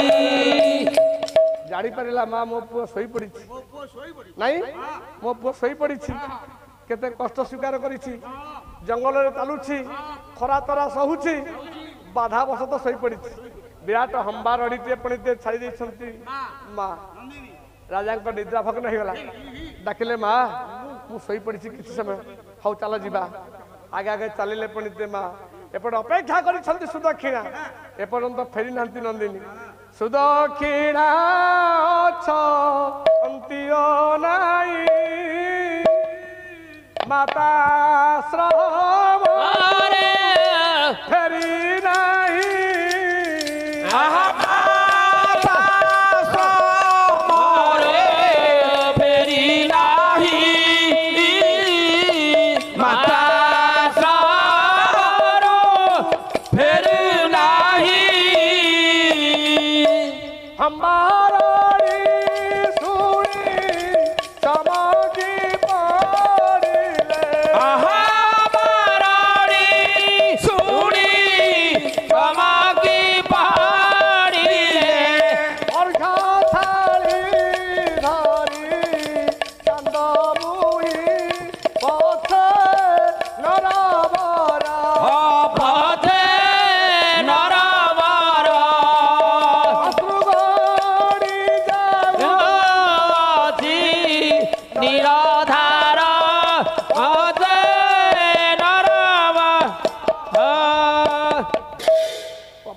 ଜାଣିପାରିଲା ମା ମୋ ପୁଅ ଶୋଇପଡ଼ିଛି ନାଇଁ ମୋ ପୁଅ ଶୋଇପଡ଼ିଛି କେତେ କଷ୍ଟ ସ୍ୱୀକାର କରିଛି ଜଙ୍ଗଲରେ ଚାଲୁଛି ଖରା ତରା ସହୁଛି ବାଧାବଶତଃ ଶୋଇପଡ଼ିଛି ବିରାଟ ହମ୍ବା ରଡ଼ିଟିଏ ପଣିଟିଏ ଛାଡ଼ି ଦେଇଛନ୍ତି ମା ରାଜାଙ୍କ ନିଦ୍ରା ଭଗ୍ନ ହେଇଗଲା ଡାକିଲେ ମା ମୁଁ ଶୋଇପଡ଼ିଛି କିଛି ସମୟ ହଉ ଚାଲ ଯିବା ଆଗେ ଆଗେ ଚାଲିଲେ ପଣିତେ ମା ଏପଟେ ଅପେକ୍ଷା କରିଛନ୍ତି ସୁଦକ୍ଷିଣା ଏପର୍ଯ୍ୟନ୍ତ ଫେରି ନାହାନ୍ତି ନନ୍ଦିନୀ ସୁଦକ୍ଷିଣା ଅଛନ୍ତି ନାଇଁ ମାତା ଶ୍ରମରେ ଫେରି ନାହିଁ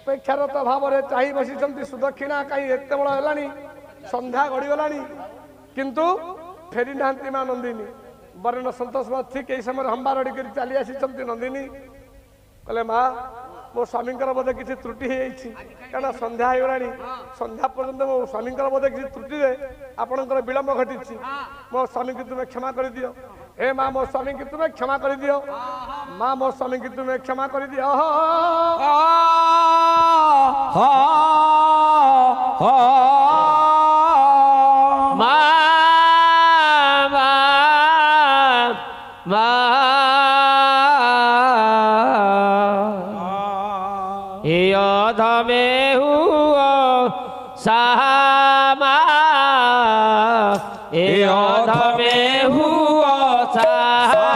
ଅପେକ୍ଷାରତ ଭାବରେ ଚାହିଁ ବସିଛନ୍ତି ସୁଦକ୍ଷିଣା କାହିଁ ଏତେ ବେଳ ହେଲାଣି ସନ୍ଧ୍ୟା ଗଡ଼ିଗଲାଣି କିନ୍ତୁ ଫେରି ନାହାନ୍ତି ମା ନନ୍ଦିନୀ ବରେଣ୍ୟ ସନ୍ତୋଷ ଠିକ ଏହି ସମୟରେ ହମ୍ବା ରଡ଼ି କରି ଚାଲି ଆସିଛନ୍ତି ନନ୍ଦିନୀ କହିଲେ ମା ମୋ ସ୍ୱାମୀଙ୍କର ବୋଧେ କିଛି ତ୍ରୁଟି ହେଇଯାଇଛି କାରଣ ସନ୍ଧ୍ୟା ହେଇଗଲାଣି ସନ୍ଧ୍ୟା ପର୍ଯ୍ୟନ୍ତ ମୋ ସ୍ୱାମୀଙ୍କର ବୋଧେ କିଛି ତ୍ରୁଟିରେ ଆପଣଙ୍କର ବିଳମ୍ବ ଘଟିଛି ମୋ ସ୍ୱାମୀଙ୍କୁ ତୁମେ କ୍ଷମା କରିଦିଅ ହେ ମା ମୋ ସ୍ୱାମୀଙ୍କୁ ତୁମେ କ୍ଷମା କରିଦିଅ ମା ମୋ ସ୍ୱାମୀଙ୍କୁ ତୁମେ କ୍ଷମା କରିଦିଅ धमे हुआ सामा धमे हुआ सामा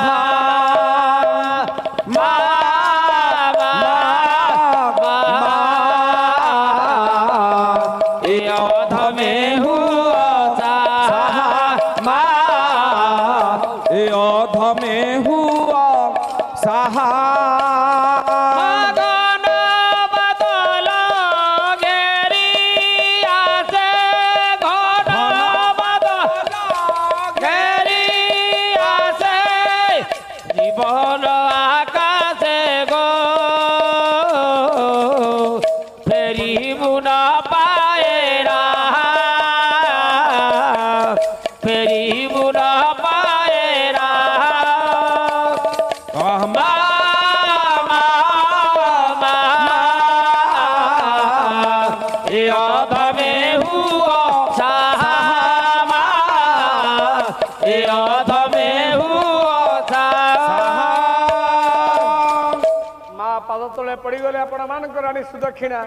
धमे हुआ सामा धमे हुआ साहा बदल घेरिया ଅଧମେ ହୁଅ ମା ପାଦ ତଳେ ପଡ଼ିଗଲେ ଆପଣ ମାନଙ୍କର ରାଣୀ ସୁଦକ୍ଷିଣା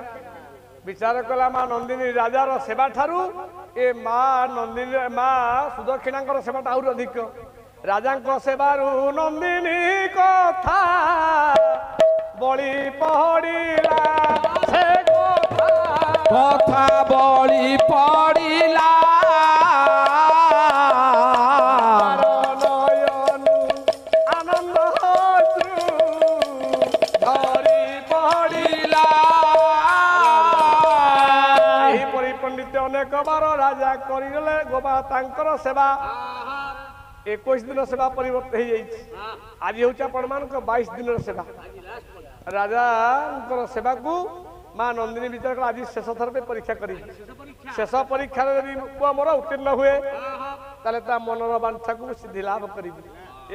ବିଚାର କଲା ମା ନନ୍ଦିନୀ ରାଜାର ସେବା ଠାରୁ ଏ ମା ନନ୍ଦିନୀ ମା ସୁଦକ୍ଷିଣାଙ୍କର ସେବାଟା ଆହୁରି ଅଧିକ ରାଜାଙ୍କ ସେବାରୁ ନନ୍ଦିନୀ କଥା ବଳି ପଡ଼ିଲା ସେ କଥା ବଳି ପଡ଼ିଲା ନୟନୁ ଆନନ୍ଦ ଧରି ପଡ଼ିଲା ଏହିପରି ପଣ୍ଡିତ ଅନେକ ବାର ରାଜା କରିଗଲେ ଗୋବା ତାଙ୍କର ସେବା 21 ଦିନ ସେବା ପରିବର୍ତ୍ତ ହେଇଯାଇଛି ଆଜି ହେଉଛି ଆପଣମାନଙ୍କ 22 ଦିନର ସେବା ରାଜାଙ୍କର ସେବାକୁ ମା ନନ୍ଦିନୀ ବିଚାର କଲେ ଆଜି ଶେଷ ଥର ପାଇଁ ପରୀକ୍ଷା କରିବି ଶେଷ ପରୀକ୍ଷାରେ ଯଦି ପୁଅ ମୋର ଉତ୍ତୀର୍ଣ୍ଣ ହୁଏ ତାହେଲେ ତା ମନର ବାଞ୍ଛାକୁ ସିଦ୍ଧି ଲାଭ କରିବି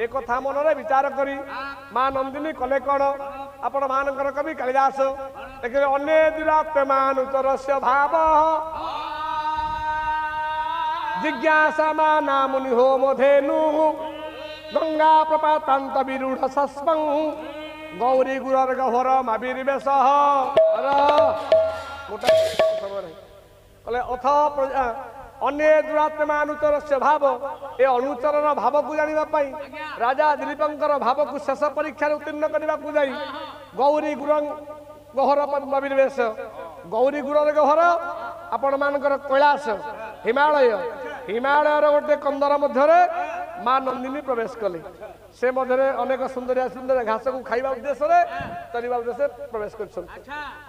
ଏ କଥା ମନରେ ବିଚାର କରି ମା ନନ୍ଦିନୀ କଲେ କ'ଣ ଆପଣ ମାନଙ୍କର କବି କାଳିଦାସ ଦେଖିବେ ଅନ୍ୟ ଦୁରାତ୍ମାନୁତରସ୍ୟ ଭାବ जिज्ञासा माना मुनि होम धेनु गंगा प्रपातांत विरूढ़ सस्पं गौरी गुरर गहर माविर्वेश कले अथ अन्य दुरात्मा अनुचर से भाव ए अनुचरण भाव को जानिबा पई राजा दिलीपंकर भाव को शेष परीक्षा उत्तीर्ण करबा को जाई गौरी गुरं गहर माविर्वेश गौरी गुरर गहर आपण मानकर कैलाश हिमालय हिमालयर गोटे कंदर मध्य माँ नंदिनी प्रवेश कले से मध्य अनेक सुंदरिया सुंदर घास को खाइबा उद्देश्य चलवा उद्देश्य प्रवेश कर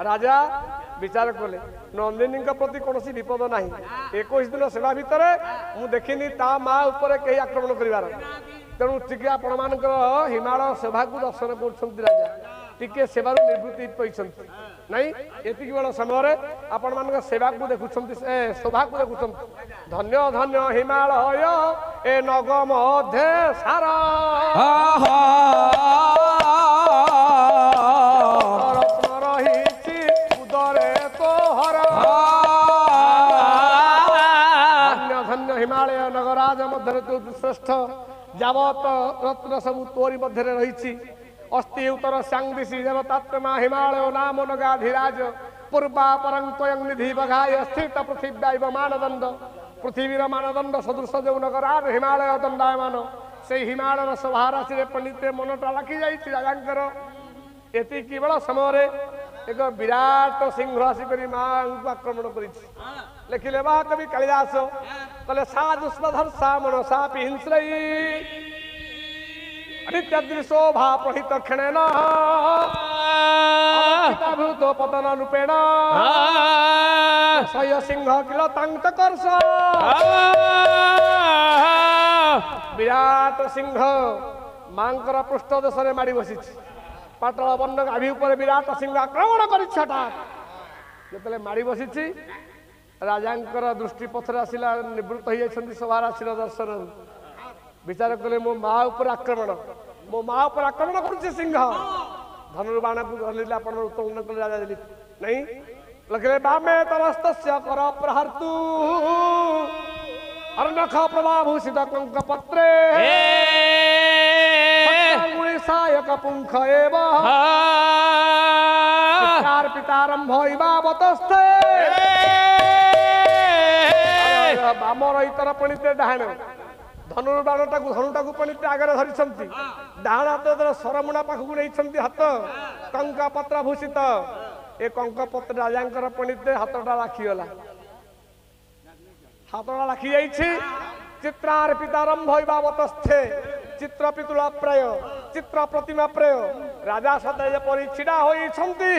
राजा विचार कले नंदिनी प्रति कौन विपद ना 21 दिन सेवा भितर मु देखिनी ता माँ उपर कहीं आक्रमण करार तेणु टिके आपण मानकर हिमालय सेवा को दर्शन कर राजा टिके सेवार निवृत्ति पाई नहीं एति बेल समय आपण मान सेवा को देखुं शोभा को देखुं धन्य धन्य हिमालय ए नग मध्य सार रत्न रही उदरे तोहर धन्य धन्य हिमालय नगराज मध्य तू श्रेष्ठ जावत रत्न सब तोरी मध्य रही अस्ति उत्तर सांदिशी देवतात्मा हिमालय नाम नगाधिराज पूर्वा परं त्वयं निधि बघाय स्थित पृथिव्याव मानदंड पृथ्वीर मानदंड सदृश जो नगराज हिमालय दंडायमान से हिमालय सभाराशि पंडित मनटा लाखी जाइए राजांकर एति केवल समय एक विराट सिंह आसिक माँ को आक्रमण कर लिखिले बा कवि कालिदास कले सा दुष्मधर्षा मनसा हिंस्रई शोभा प्रहित क्षणेन भूत पतन रूपेण सय सिंह किल तंकर्ष विराट सिंह मांकर पृष्ठ देश में माड़ी बसी पातल बन्न गाभी उपर विराट सिंह आक्रमण कर माड़ी बसी राजांकर दृष्टि पथर आसला निवृत्त हो सभाराशि दर्शन विचार कले मो माँ ऊपर आक्रमण मो माँ ऊपर आक्रमण कर सिंह धनुर्बाण को धरले आपण उत्तोलन कले राजा दिलीप नहीं लगे बामे तरस्तस्य कर प्रहर्तु अर्नख प्रभाभूषित कंक पत्रे अंगुली सायक पुंख एव पितारंभ इवावतस्थे बामर इतर पणिते डाहाण धनुर्बाणटा धनुटा को पणिते आगे धरी डाहाण हाथ सरमुणा पाखक नहीं हाथ कंका पत्र भूषित ए कंक पत्र राजा पणिते हाथटा राखीगला हाथटा राखी जाइए चित्रार्पितारंभ इवावतस्थे चित्र पितुला प्राय चित्र प्रतिमा प्राय राजा सदा जेपरी छिड़ा होती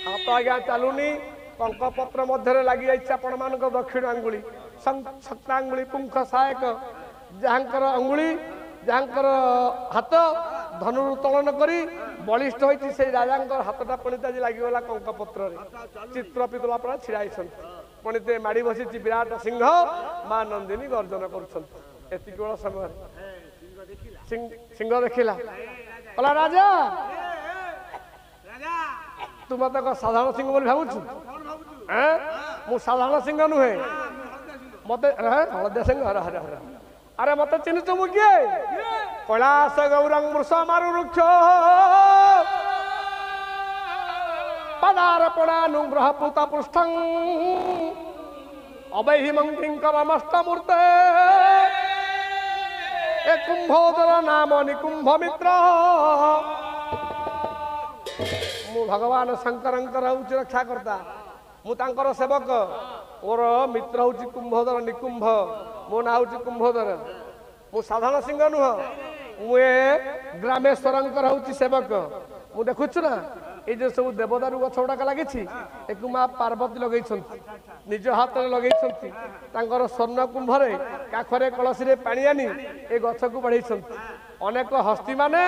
हाथ आज्ञा चलुनी कंकपत्र मध्य लगी आपण मान दक्षिण अंगुली सप्तांगुली पुंख सहायक जहाँकर अंगुली जहाँकर हाथ धनुर्तोलन करी बलिष्ठ होती से राजा हाथटा पणित आज लगिगला कंकपत्र चित्र पितुला प्राय छिड़ा पणिते माड़ी बसी विराट सिंह माँ नंदिनी गर्जन कर समय सिंह देखला कहला राजा तू मत साधारण सिंह बोली भावुछु मु साधारण सिंह नुहे मत हलदिया सिंह हर हर हर আরে মতে চিনিছ মু কিয়ে কৈলাস গৌরং মূষ মারু রুক্ষ পদারপণানুগ্রহ পুত পৃষ্ঠং অবৈহিমং কিঙ্করমষ্টমূর্তে এ কুম্ভোদর নাম নিকুম্ভ মিত্র মু ভগবান শঙ্করঙ্কর হଉଛି রক্ষাকর্তা মু তাঙ্কর সেবক মোর মিত্র হଉଛି কুম্ভোদর নিকুম্ভ ମୋ ନାଁ ହଉଛି କୁମ୍ଭୋଦର ମୁଁ ସାଧାରଣ ସିଂହ ନୁହଁ ମୁଁ ଏ ଗ୍ରାମେଶ୍ୱରଙ୍କର ହଉଛି ସେବକ ମୁଁ ଦେଖୁଛୁ ନା এই যে ସବୁ ଦେବଦାରୁ ଗଛ ଗୁଡାକ ଲାଗିଛି ଏକୁ ମା ପାର୍ବତୀ ଲଗେଇଛନ୍ତି ନିଜ ହାତରେ ଲଗେଇଛନ୍ତି ତାଙ୍କର ସ୍ୱର୍ଣ୍ଣ କୁମ୍ଭରେ କାଖରେ କଳସୀରେ ପାଣି ଆଣି ଏ ଗଛକୁ ବଢେଇଛନ୍ତି ଅନେକ ହସ୍ତି ମାନେ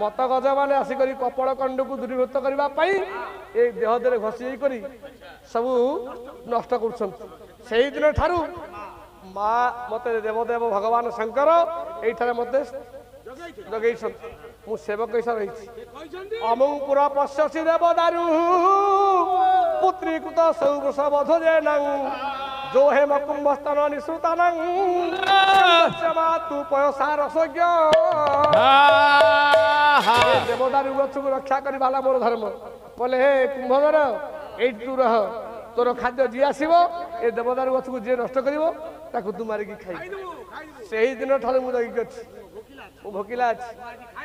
ମତ ଗଜ ମାନେ ଆସିକରି କପଳ କଣ୍ଡକୁ ଦୂରୀଭୂତ କରିବା ପାଇଁ ଏ ଦେହ ଦେହରେ ଘଷି କରି ସବୁ ନଷ୍ଟ କରୁଛନ୍ତି ସେଇଦିନ ଠାରୁ ମା ମତେ ଦେବଦେବ ଭଗବାନ ଶଙ୍କର ଏଇଠାରେ ମତେ ଲଗେଇଛନ୍ତି ମୁଁ ସେବକ ହିସାବରେ ରହିଛି ଅମୁପୁର ପଶ୍ୟସି ଦେବଦାରୁ ପୁତ୍ରୀକୃତ ସୌବୃଷ ବଧ ଜେନଂ ଯୋ ହେମ କୁମ୍ଭସ୍ତନ ନିସୃତାନଂ ତୁ ପୟସା ରସଜ୍ଞ ଦେବଦାରୁ ଗଛକୁ ରକ୍ଷା କରିବା ହେଲା ମୋର ଧର୍ମ କହିଲେ ହେ କୁମ୍ଭଧର ଏଇଠି ତୁ ରହ ତୋର ଖାଦ୍ୟ ଯିଏ ଆସିବ ଏ ଦେବଦାରୁ ଗଛକୁ ଯିଏ ନଷ୍ଟ କରିବ ତାକୁ ତୁ ମାରିକି ଖାଇବୁ ସେହି ଦିନ ଠାରୁ ମୁଁ ଜଗିକି ଅଛି ମୁଁ ଭୋକିଲା ଅଛି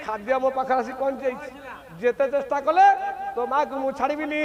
ଖାଦ୍ୟ ମୋ ପାଖରେ ଆସି ପହଞ୍ଚି ଯାଇଛି ଯେତେ ଚେଷ୍ଟା କଲେ ତୋ ମାକୁ ମୁଁ ଛାଡ଼ିବିନି